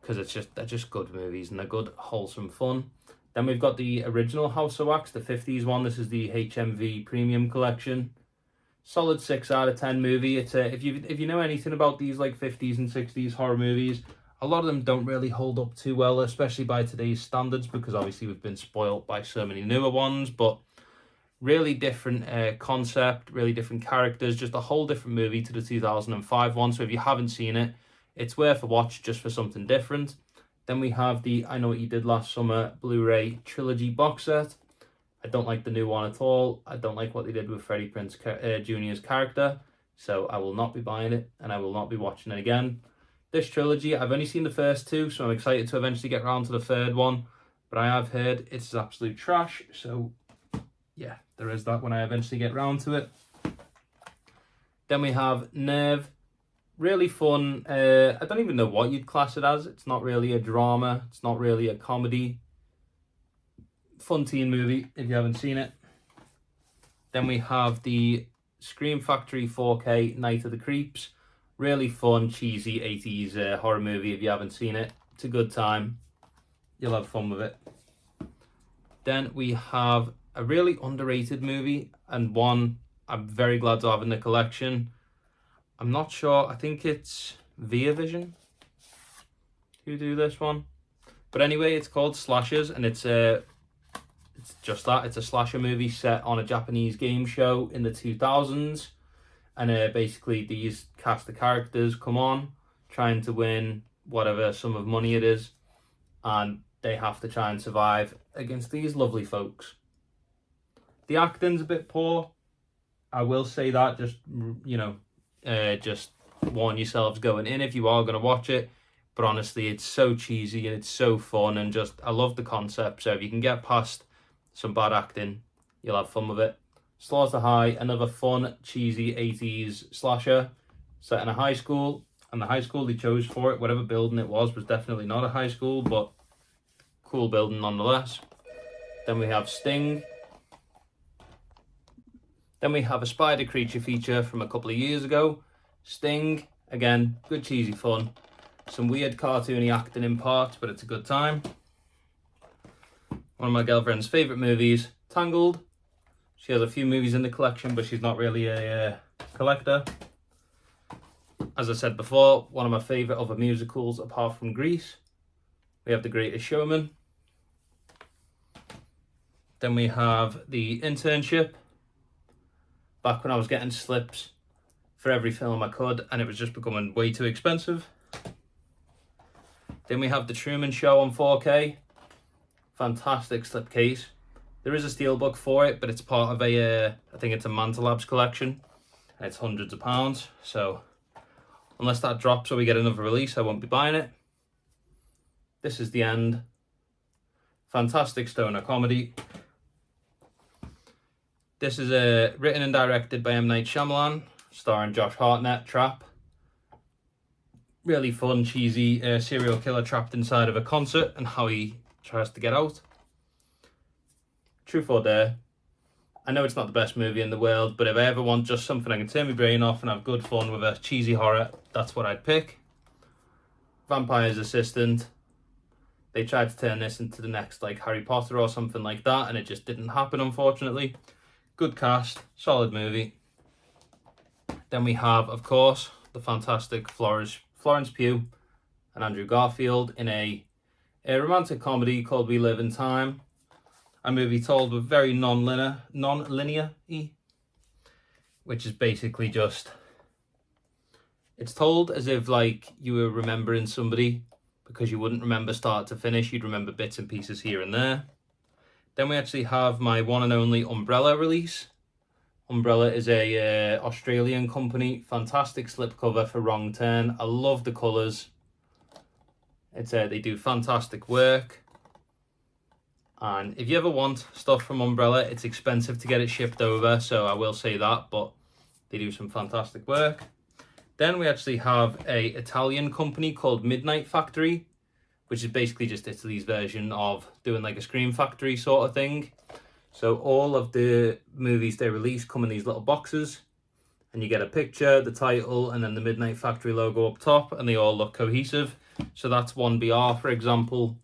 because they're just good movies and they're good wholesome fun. Then we've got the original House of Wax, the 50s one. This is the HMV Premium Collection. Solid 6 out of 10 movie. It's if you know anything about these like 50s and 60s horror movies, a lot of them don't really hold up too well, especially by today's standards, because obviously we've been spoilt by so many newer ones. But really different concept, really different characters, just a whole different movie to the 2005 one. So if you haven't seen it, it's worth a watch just for something different. Then we have the I Know What You Did Last Summer Blu-ray Trilogy box set. I don't like the new one at all. I don't like what they did with Freddie Prinze Jr.'s character, so I will not be buying it, and I will not be watching it again. This trilogy, I've only seen the first 2, so I'm excited to eventually get around to the third one, but I have heard it's absolute trash, so yeah, there is that when I eventually get round to it. Then we have Nerve. Really fun. I don't even know what you'd class it as. It's not really a drama. It's not really a comedy. Fun teen movie if you haven't seen it. Then we have the Scream Factory 4K Night of the Creeps. Really fun, cheesy 80s horror movie if you haven't seen it. It's a good time. You'll have fun with it. Then we have a really underrated movie, and one I'm very glad to have in the collection. I'm not sure, I think it's Via Vision who do this one. But anyway, it's called Slashers, and it's just that. It's a slasher movie set on a Japanese game show in the 2000s. And basically these cast of characters come on, trying to win whatever sum of money it is. And they have to try and survive against these lovely folks. The acting's a bit poor. I will say that, just, just warn yourselves going in if you are going to watch it. But honestly, it's so cheesy and it's so fun, and just, I love the concept. So if you can get past some bad acting, you'll have fun with it. Slaughter High, another fun, cheesy 80s slasher set in a high school. And the high school they chose for it, whatever building it was definitely not a high school, but cool building nonetheless. Then we have Sting. Then we have a spider creature feature from a couple of years ago. Sting, again, good cheesy fun. Some weird cartoony acting in parts, but it's a good time. One of my girlfriend's favourite movies, Tangled. She has a few movies in the collection, but she's not really a collector. As I said before, one of my favourite other musicals apart from Grease. We have The Greatest Showman. Then we have The Internship. Back when I was getting slips for every film I could, and it was just becoming way too expensive. Then we have The Truman Show on 4K. Fantastic slipcase. There is a steelbook for it, but it's part of a, I think it's a Manta Labs collection. And it's hundreds of pounds, so unless that drops or we get another release, I won't be buying it. This is The End. Fantastic stoner comedy. This is written and directed by M. Night Shyamalan, starring Josh Hartnett, Trap. Really fun, cheesy serial killer trapped inside of a concert and how he tries to get out. Truth or Dare. I know it's not the best movie in the world, but if I ever want just something I can turn my brain off and have good fun with a cheesy horror, that's what I'd pick. Vampire's Assistant. They tried to turn this into the next like Harry Potter or something like that, and it just didn't happen, unfortunately. Good cast, solid movie. Then we have, of course, the fantastic Florence Pugh and Andrew Garfield in a romantic comedy called We Live in Time. A movie told with very non-linear, which is basically just, it's told as if like you were remembering somebody, because you wouldn't remember start to finish, you'd remember bits and pieces here and there. Then we actually have my one and only Umbrella release. Umbrella is a Australian company, fantastic slipcover for Wrong Turn. I love the colours. It's they do fantastic work. And if you ever want stuff from Umbrella, it's expensive to get it shipped over, so I will say that, but they do some fantastic work. Then we actually have a Italian company called Midnight Factory, which is basically just Italy's version of doing like a Scream Factory sort of thing. So all of the movies they release come in these little boxes, and you get a picture, the title, and then the Midnight Factory logo up top, and they all look cohesive. So that's 1BR, for example,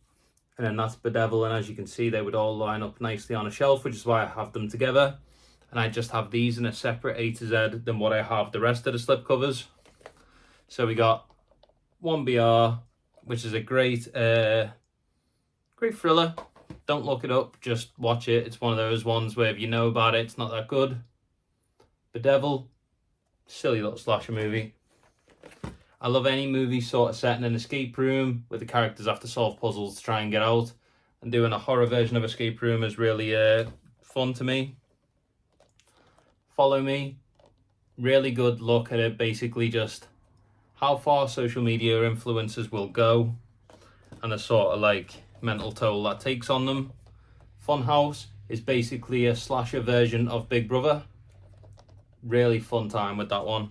and then that's Bedevil, and as you can see, they would all line up nicely on a shelf, which is why I have them together. And I just have these in a separate A to Z than what I have the rest of the slipcovers. So we got 1BR, which is a great thriller. Don't look it up, just watch it. It's one of those ones where if you know about it, it's not that good. Bedevil, silly little slasher movie. I love any movie sort of set in an escape room where the characters have to solve puzzles to try and get out. And doing a horror version of Escape Room is really fun to me. Follow Me, really good look at it. Basically just how far social media influencers will go and the sort of like mental toll that takes on them. Funhouse is basically a slasher version of Big Brother. Really fun time with that one.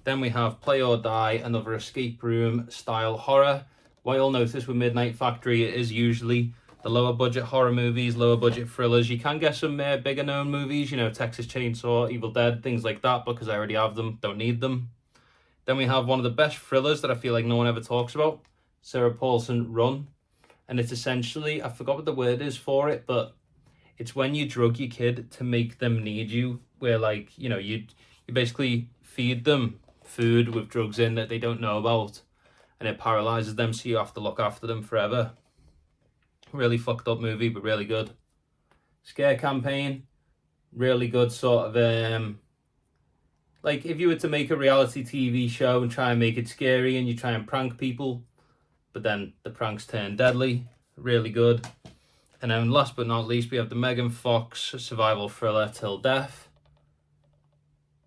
Then we have Play or Die, another escape room style horror. What you'll notice with Midnight Factory, it is usually the lower budget horror movies, lower budget thrillers. You can get some bigger known movies, you know, Texas Chainsaw, Evil Dead, things like that, because I already have them, don't need them. Then we have one of the best thrillers that I feel like no one ever talks about, Sarah Paulson, Run. And it's essentially, I forgot what the word is for it, but it's when you drug your kid to make them need you, where like, you know, you basically feed them food with drugs in that they don't know about, and it paralyzes them, so you have to look after them forever. Really fucked up movie, but really good. Scare Campaign, really good sort of like if you were to make a reality TV show and try and make it scary and you try and prank people, but then the pranks turn deadly, really good. And then last but not least, we have the Megan Fox survival thriller Till Death.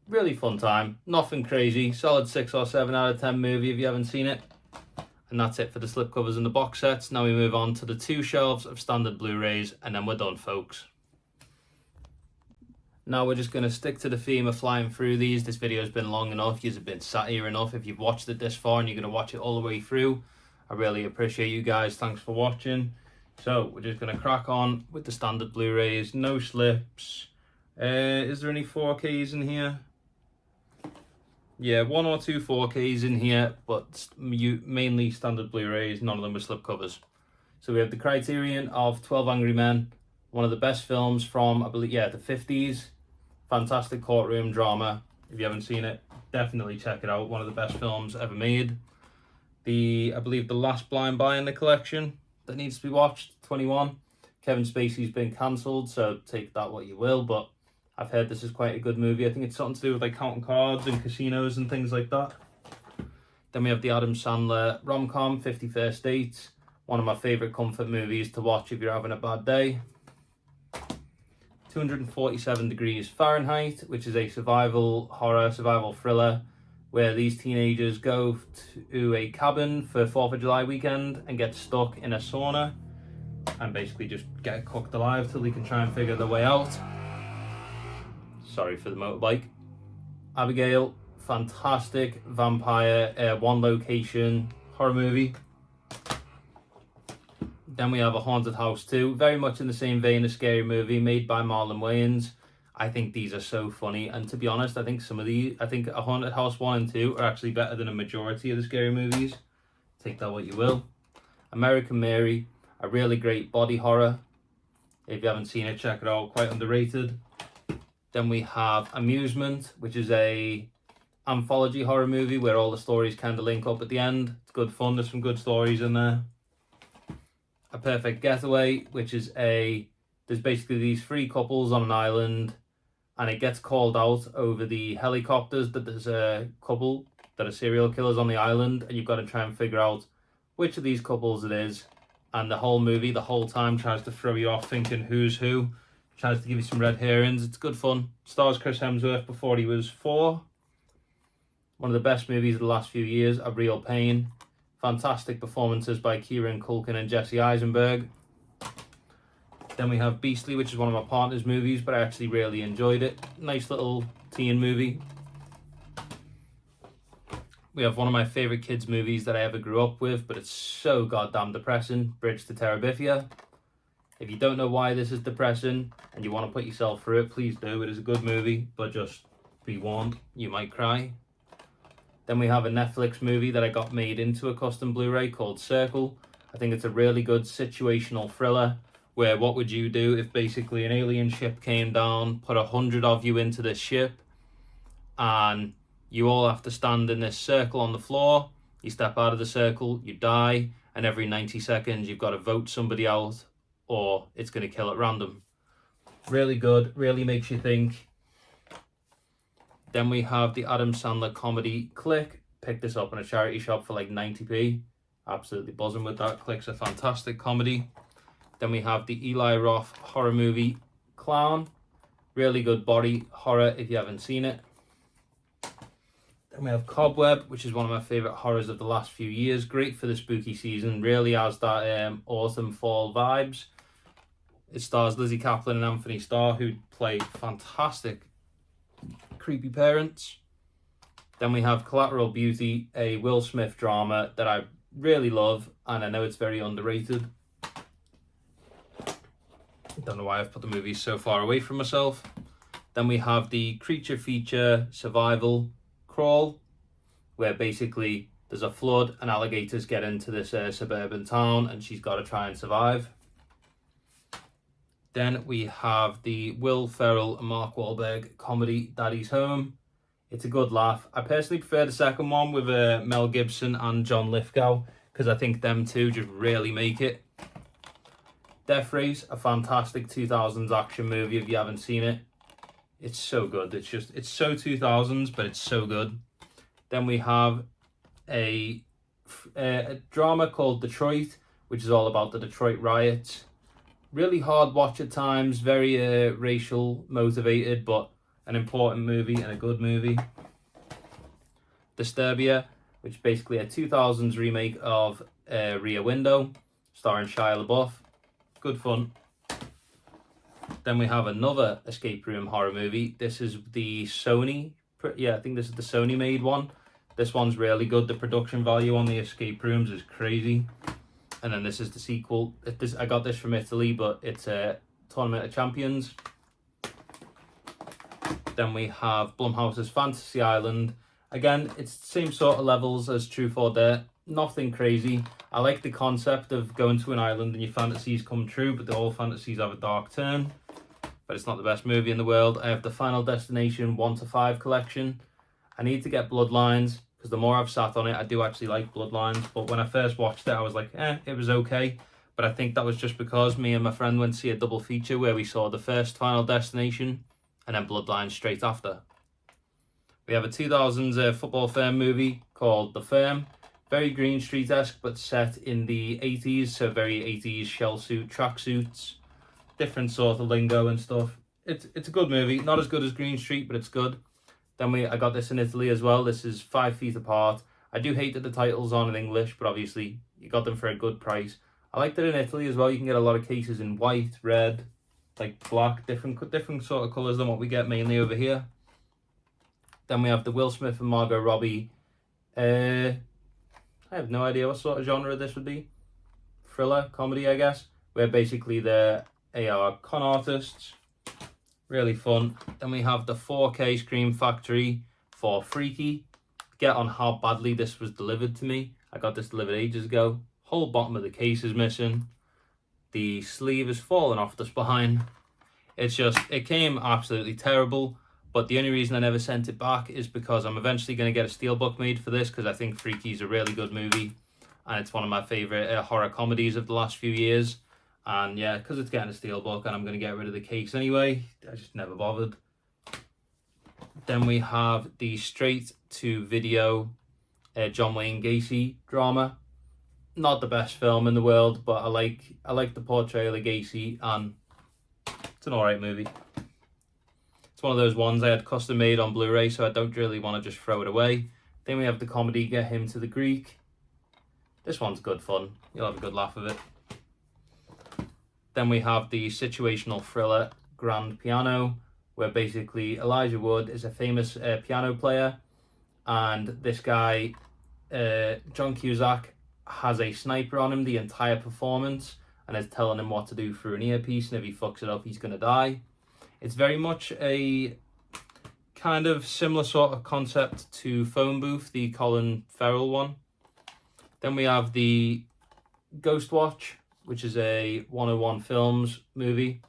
Really fun time, nothing crazy, solid 6 or 7 out of 10 movie if you haven't seen it. And that's it for the slipcovers and the box sets. Now we move on to the 2 shelves of standard Blu-rays, and then we're done, folks. Now we're just going to stick to the theme of flying through these. This video has been long enough, you've been sat here enough. If you've watched it this far and you're going to watch it all the way through, I really appreciate you guys, thanks for watching. So we're just going to crack on with the standard Blu-rays, no slips. Is there any 4Ks in here? Yeah, 1 or 2 4Ks in here, but mainly standard Blu-rays, none of them with slipcovers. So we have the Criterion of 12 Angry Men, one of the best films from, I believe, yeah, the 50s. Fantastic courtroom drama. If you haven't seen it, definitely check it out. One of the best films ever made. I believe, the last blind buy in the collection that needs to be watched, 21. Kevin Spacey's been cancelled, so take that what you will, but I've heard this is quite a good movie. I think it's something to do with like counting cards and casinos and things like that. Then we have the Adam Sandler rom-com, 50 First Dates. One of my favourite comfort movies to watch if you're having a bad day. 247 Degrees Fahrenheit, which is a survival thriller, where these teenagers go to a cabin for 4th of July weekend and get stuck in a sauna and basically just get cooked alive till they can try and figure their way out. Sorry for the motorbike. Abigail, fantastic vampire, one location horror movie. Then we have A Haunted House 2, very much in the same vein as Scary Movie, made by Marlon Wayans. I think these are so funny, and to be honest, I think A Haunted House 1 and 2 are actually better than a majority of the Scary Movies. Take that what you will. American Mary, a really great body horror. If you haven't seen it, check it out, quite underrated. Then we have Amusement, which is a anthology horror movie where all the stories kind of link up at the end. It's good fun, there's some good stories in there. A Perfect Getaway, which is there's basically these 3 couples on an island, and it gets called out over the helicopters that there's a couple that are serial killers on the island, and you've got to try and figure out which of these couples it is. And the whole movie, the whole time, tries to throw you off thinking who's who, tries to give you some red herrings. It's good fun. Stars Chris Hemsworth before he was 4. One of the best movies of the last few years, A Real Pain. Fantastic performances by Kieran Culkin and Jesse Eisenberg. Then we have Beastly, which is one of my partner's movies, but I actually really enjoyed it. Nice little teen movie. We have one of my favourite kids' movies that I ever grew up with, but it's so goddamn depressing, Bridge to Terabithia. If you don't know why this is depressing and you want to put yourself through it, please do. It is a good movie, but just be warned, you might cry. Then we have a Netflix movie that I got made into a custom Blu-ray called Circle. I think it's a really good situational thriller where what would you do if basically an alien ship came down, put 100 of you into this ship, and you all have to stand in this circle on the floor. You step out of the circle, you die, and every 90 seconds you've got to vote somebody out or it's going to kill at random. Really good, really makes you think. Then we have the Adam Sandler comedy Click. Picked this up in a charity shop for like 90p. Absolutely buzzing with that. Click's a fantastic comedy. Then we have the Eli Roth horror movie Clown. Really good body horror if you haven't seen it. Then we have Cobweb, which is one of my favourite horrors of the last few years. Great for the spooky season. Really has that autumn, fall vibes. It stars Lizzie Kaplan and Anthony Starr, who play fantastic creepy parents. Then we have Collateral Beauty, a Will Smith drama that I really love, and I know it's very underrated. Don't know why I've put the movies so far away from myself. Then we have the creature feature survival Crawl, where basically there's a flood and alligators get into this suburban town and she's got to try and survive. Then we have the Will Ferrell and Mark Wahlberg comedy Daddy's Home. It's a good laugh. I personally prefer the second one with Mel Gibson and John Lithgow, because I think them two just really make it. Death Race, a fantastic 2000s action movie if you haven't seen it. It's so good. It's so 2000s, but it's so good. Then we have a drama called Detroit, which is all about the Detroit riots. Really hard watch at times, very racial motivated, but an important movie and a good movie. Disturbia, which is basically a 2000s remake of Rear Window, starring Shia LaBeouf. Good fun. Then we have another escape room horror movie. This is the Sony, I think this is the Sony made one. This one's really good. The production value on the escape rooms is crazy. And then this is the sequel. I got this from Italy, but it's a Tournament of Champions. Then we have Blumhouse's Fantasy Island, Again, it's the same sort of levels as Truth or Dare. Nothing crazy. I like the concept of going to an island and your fantasies come true, but all fantasies have a dark turn. But it's not the best movie in the world. I have the Final Destination 1 to 5 collection. I need to get Bloodlines, because the more I've sat on it, I do actually like Bloodlines. But when I first watched it, I was like, it was okay. But I think that was just because me and my friend went to see a double feature where we saw the first Final Destination and then Bloodlines straight after. We have a 2000s football firm movie called The Firm. Very Green Street-esque, but set in the 80s, so very 80s shell suit, tracksuits, different sort of lingo and stuff. It's a good movie. Not as good as Green Street, but it's good. Then I got this in Italy as well. This is 5 Feet Apart. I do hate that the title's on in English, but obviously you got them for a good price. I like that in Italy as well. You can get a lot of cases in white, red, like black, different sort of colours than what we get mainly over here. Then we have the Will Smith and Margot Robbie. I have no idea what sort of genre this would be. Thriller, comedy, I guess. Where basically they are con artists. Really fun. Then we have the 4K Scream Factory for Freaky. Get on how badly this was delivered to me. I got this delivered ages ago. Whole bottom of the case is missing. The sleeve is fallen off the spine. It came absolutely terrible. But the only reason I never sent it back is because I'm eventually going to get a steelbook made for this, because I think Freaky is a really good movie. And it's one of my favourite horror comedies of the last few years. And yeah, because it's getting a steelbook and I'm going to get rid of the case anyway, I just never bothered. Then we have the straight-to-video John Wayne Gacy drama. Not the best film in the world, but I like the portrayal of Gacy, and it's an alright movie. It's one of those ones I had custom made on Blu-ray, so I don't really want to just throw it away. Then we have the comedy Get Him to the Greek. This one's good fun. You'll have a good laugh of it. Then we have the situational thriller Grand Piano, where basically Elijah Wood is a famous piano player, and this guy, John Cusack, has a sniper on him the entire performance and is telling him what to do through an earpiece, and if he fucks it up, he's going to die. It's very much a kind of similar sort of concept to Phone Booth, the Colin Farrell one. Then we have the Ghost Watch, which is a 101 Films movie.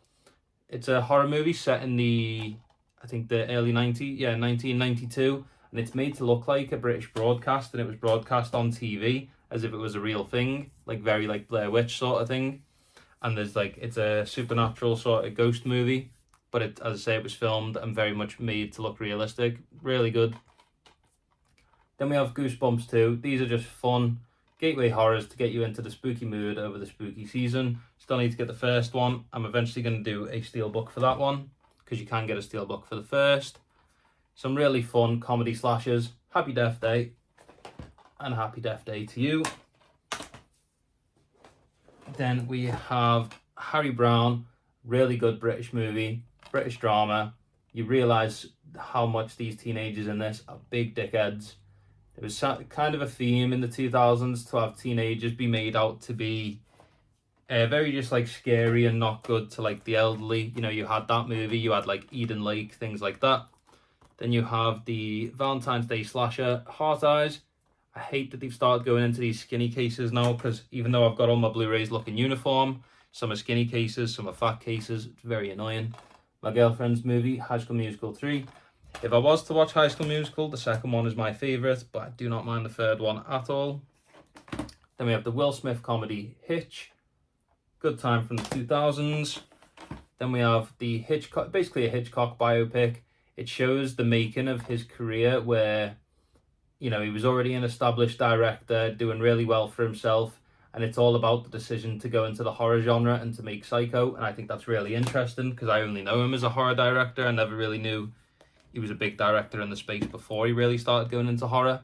It's a horror movie set in the early 1992, and it's made to look like a British broadcast, and it was broadcast on TV as if it was a real thing, very like Blair Witch sort of thing. And it's a supernatural sort of ghost movie, but as I say, it was filmed and very much made to look realistic. Really good. Then we have Goosebumps 2. These are just fun gateway horrors to get you into the spooky mood over the spooky season. Still need to get the first one. I'm eventually going to do a steelbook for that one, because you can get a steelbook for the first. Some really fun comedy slashers. Happy Death Day, and Happy Death Day to you. Then we have Harry Brown, really good British movie, British drama. You realise how much these teenagers in this are big dickheads. It was kind of a theme in the 2000s to have teenagers be made out to be very just scary and not good to the elderly. You had that movie, you had Eden Lake, things like that. Then you have the Valentine's Day slasher, Heart Eyes. I hate that they've started going into these skinny cases now, because even though I've got all my Blu-rays looking uniform, some are skinny cases, some are fat cases. It's very annoying. My girlfriend's movie, High School Musical 3. If I was to watch High School Musical, the second one is my favourite, but I do not mind the third one at all. Then we have the Will Smith comedy Hitch. Good time from the 2000s. Then we have the Hitchcock, basically a Hitchcock biopic. It shows the making of his career, where he was already an established director, doing really well for himself, and it's all about the decision to go into the horror genre and to make Psycho, and I think that's really interesting, because I only know him as a horror director. I never really knew he was a big director in the space before he really started going into horror.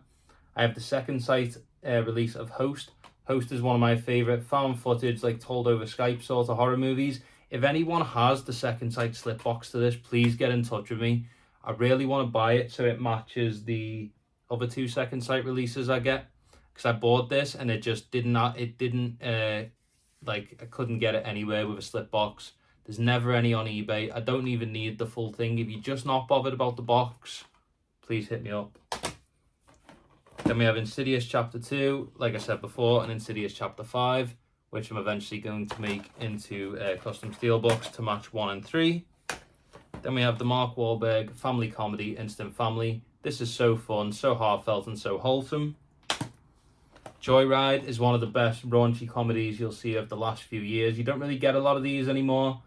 I have the second sight release of Host. Host is one of my favourite found footage, told over Skype sort of horror movies. If anyone has the second sight slip box to this, please get in touch with me. I really want to buy it so it matches the other 2 second sight releases I get, because I bought this and it just I couldn't get it anywhere with a slip box. There's never any on eBay. I don't even need the full thing. If you're just not bothered about the box, please hit me up. Then we have Insidious Chapter 2, like I said before, and Insidious Chapter 5, which I'm eventually going to make into custom steelbooks to match 1 and 3. Then we have the Mark Wahlberg family comedy, Instant Family. This is so fun, so heartfelt, and so wholesome. Joyride is one of the best raunchy comedies you'll see of the last few years. You don't really get a lot of these anymore,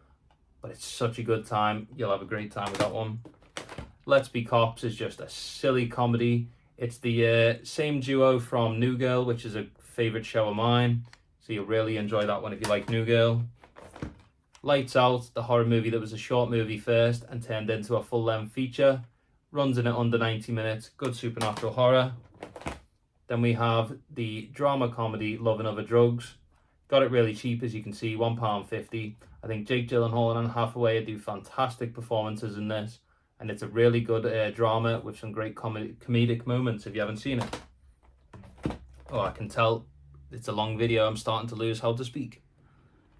but it's such a good time. You'll have a great time with that one. Let's Be Cops is just a silly comedy. It's the same duo from New Girl, which is a favourite show of mine. So you'll really enjoy that one if you like New Girl. Lights Out, the horror movie that was a short movie first and turned into a full-length feature. Runs in at under 90 minutes. Good supernatural horror. Then we have the drama comedy Love and Other Drugs. Got it really cheap, as you can see, £1.50. I think Jake Gyllenhaal and Anne Hathaway do fantastic performances in this. And it's a really good drama with some great comedic moments if you haven't seen it. Oh, I can tell it's a long video. I'm starting to lose how to speak.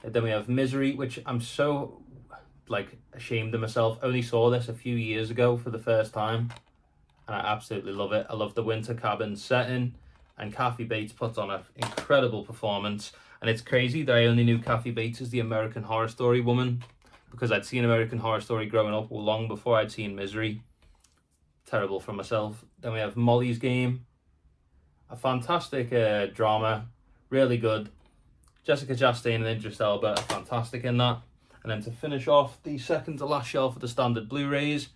And then we have Misery, which I'm so ashamed of myself. Only saw this a few years ago for the first time. And I absolutely love it. I love the winter cabin setting. And Kathy Bates puts on an incredible performance. And it's crazy that I only knew Kathy Bates as the American Horror Story woman, because I'd seen American Horror Story growing up long before I'd seen Misery. Terrible for myself. Then we have Molly's Game. A fantastic drama. Really good. Jessica Chastain and Idris Elba are fantastic in that. And then to finish off the second to last shelf of the standard Blu-rays,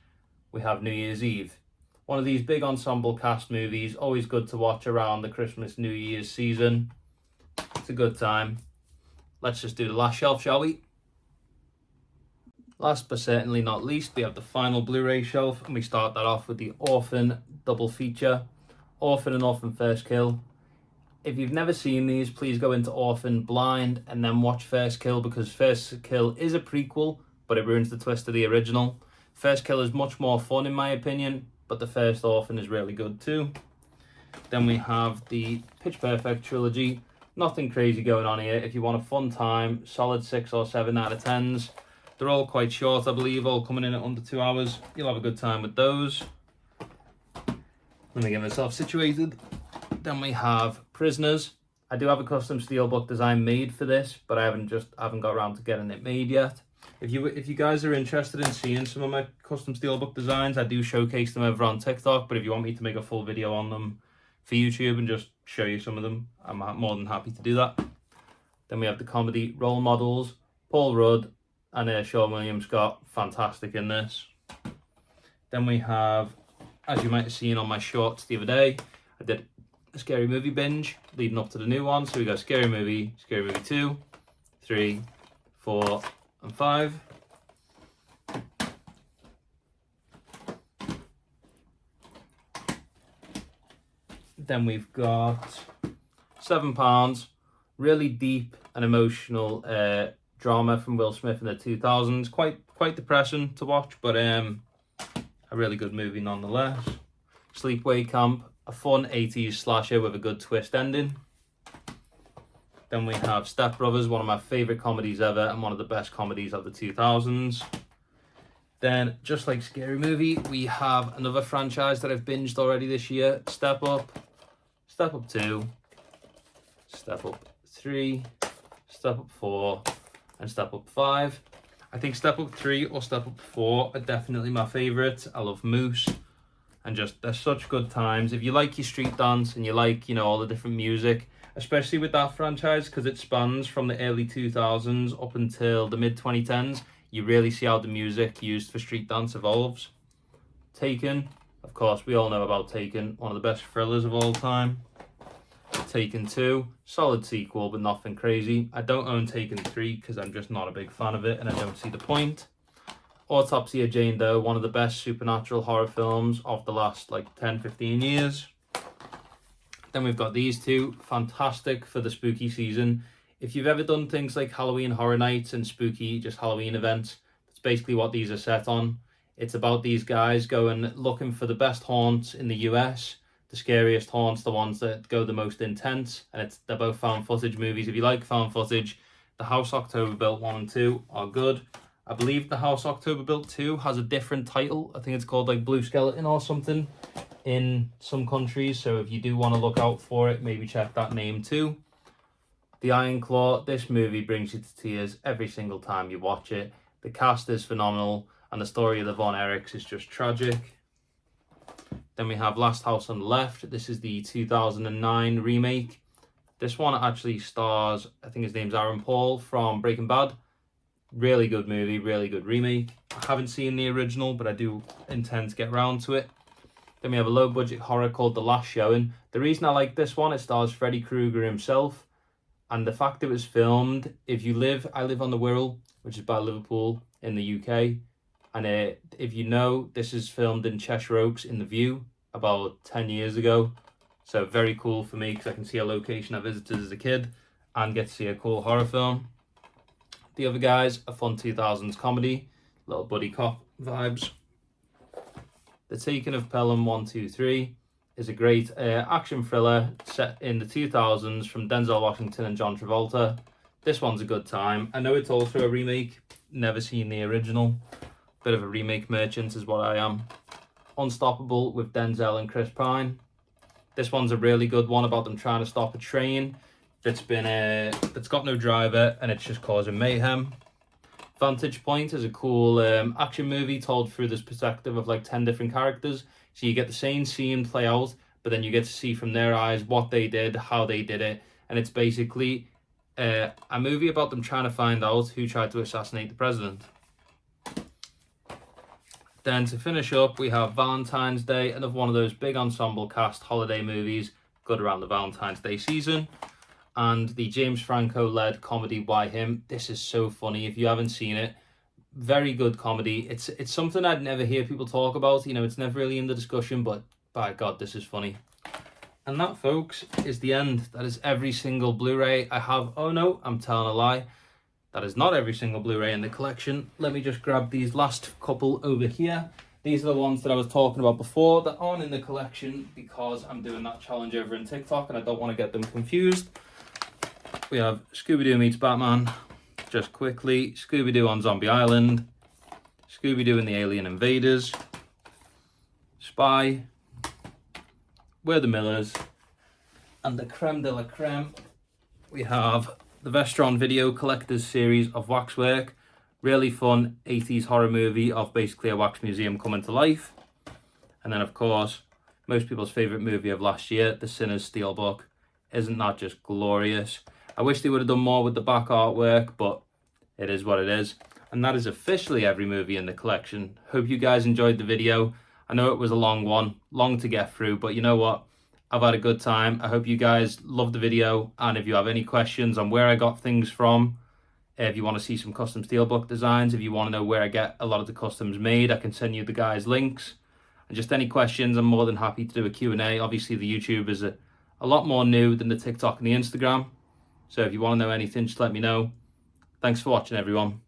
we have New Year's Eve. One of these big ensemble cast movies, always good to watch around the Christmas, New Year's season. It's a good time. Let's just do the last shelf, shall we? Last but certainly not least, we have the final Blu-ray shelf, and we start that off with the Orphan double feature. Orphan and Orphan First Kill. If you've never seen these, please go into Orphan blind and then watch First Kill, because First Kill is a prequel, but it ruins the twist of the original. First Kill is much more fun in my opinion, but the first Orphan is really good too. Then we have the Pitch Perfect trilogy. Nothing crazy going on here. If you want a fun time, solid 6 or 7 out of 10s. They're all quite short, I believe, all coming in at under 2 hours. You'll have a good time with those. Let me get myself situated. Then we have Prisoners. I do have a custom steelbook design made for this, but I haven't got around to getting it made yet. If you guys are interested in seeing some of my custom steelbook designs, I do showcase them over on TikTok, but if you want me to make a full video on them for YouTube and just show you some of them, I'm more than happy to do that. Then we have the comedy Role Models. Paul Rudd and Sean William Scott, fantastic in this. Then we have, as you might have seen on my shorts the other day, I did a scary movie binge leading up to the new one. So we got Scary Movie 2, 3, 4, and 5. Then we've got £7, really deep and emotional drama from Will Smith in the 2000s. Quite depressing to watch, but a really good movie nonetheless. Sleepaway Camp, a fun 80s slasher with a good twist ending. Then we have Step Brothers, one of my favourite comedies ever and one of the best comedies of the 2000s. Then, just like Scary Movie, we have another franchise that I've binged already this year. Step Up 2, Step Up 3, Step Up 4, and Step Up 5. I think Step Up 3 or Step Up 4 are definitely my favourites. I love Moose, and just they're such good times. If you like your street dance and you like, all the different music, especially with that franchise, because it spans from the early 2000s up until the mid 2010s, you really see how the music used for street dance evolves. Taken, of course, we all know about Taken, one of the best thrillers of all time. Taken 2, solid sequel, but nothing crazy. I don't own Taken 3 because I'm just not a big fan of it and I don't see the point. Autopsy of Jane Doe, one of the best supernatural horror films of the last 10-15 years. Then we've got these two, fantastic for the spooky season. If you've ever done things like Halloween Horror Nights and spooky just Halloween events, that's basically what these are set on. It's about these guys going looking for the best haunts in the US, the scariest haunts, the ones that go the most intense, and they're both found footage movies. If you like found footage, The House October Built 1 and 2 are good. I believe The House October Built 2 has a different title. I think it's called Blue Skeleton or something. in some countries, so if you do want to look out for it, maybe check that name too. The Iron Claw, this movie brings you to tears every single time you watch it. The cast is phenomenal, and the story of the Von Erichs is just tragic. Then we have Last House on the Left. This is the 2009 remake. This one actually stars, I think his name's Aaron Paul from Breaking Bad. Really good movie, really good remake. I haven't seen the original, but I do intend to get around to it. Then we have a low-budget horror called The Last Showing. The reason I like this one, it stars Freddy Krueger himself. And the fact it was filmed, I live on the Wirral, which is by Liverpool in the UK. And if you know, this is filmed in Cheshire Oaks in The View about 10 years ago. So very cool for me because I can see a location I visited as a kid and get to see a cool horror film. The Other Guys, a fun 2000s comedy, little buddy cop vibes. The Taking of Pelham 1, 2, 3 is a great action thriller set in the 2000s from Denzel Washington and John Travolta. This one's a good time. I know it's also a remake, never seen the original. Bit of a remake merchant is what I am. Unstoppable with Denzel and Chris Pine. This one's a really good one about them trying to stop a train that's got no driver and it's just causing mayhem. Vantage Point is a cool action movie told through this perspective of like 10 different characters. So you get the same scene play out, but then you get to see from their eyes what they did, how they did it. And it's basically a movie about them trying to find out who tried to assassinate the president. Then to finish up, we have Valentine's Day, another one of those big ensemble cast holiday movies, good around the Valentine's Day season. And the James Franco-led comedy Why Him. This is so funny. If you haven't seen it, very good comedy. It's something I'd never hear people talk about. You know, it's never really in the discussion, but by God, this is funny. And that, folks, is the end. That is every single Blu-ray I have. Oh no, I'm telling a lie. That is not every single Blu-ray in the collection. Let me just grab these last couple over here. These are the ones that I was talking about before that aren't in the collection because I'm doing that challenge over in TikTok and I don't want to get them confused. We have Scooby-Doo meets Batman, just quickly, Scooby-Doo on Zombie Island, Scooby-Doo and the Alien Invaders, Spy, We're the Millers, and the creme de la creme, we have the Vestron Video Collectors series of Waxwork. Really fun 80s horror movie of basically a wax museum coming to life. And then, of course, most people's favourite movie of last year, The Sinner's Steelbook. Isn't that just glorious? I wish they would have done more with the back artwork, but it is what it is. And that is officially every movie in the collection. Hope you guys enjoyed the video. I know it was a long one, long to get through, but you know what? I've had a good time. I hope you guys loved the video. And if you have any questions on where I got things from, if you want to see some custom steelbook designs, if you want to know where I get a lot of the customs made, I can send you the guys' links. And just any questions, I'm more than happy to do a Q&A. Obviously, the YouTube is a lot more new than the TikTok and the Instagram. So if you want to know anything, just let me know. Thanks for watching, everyone.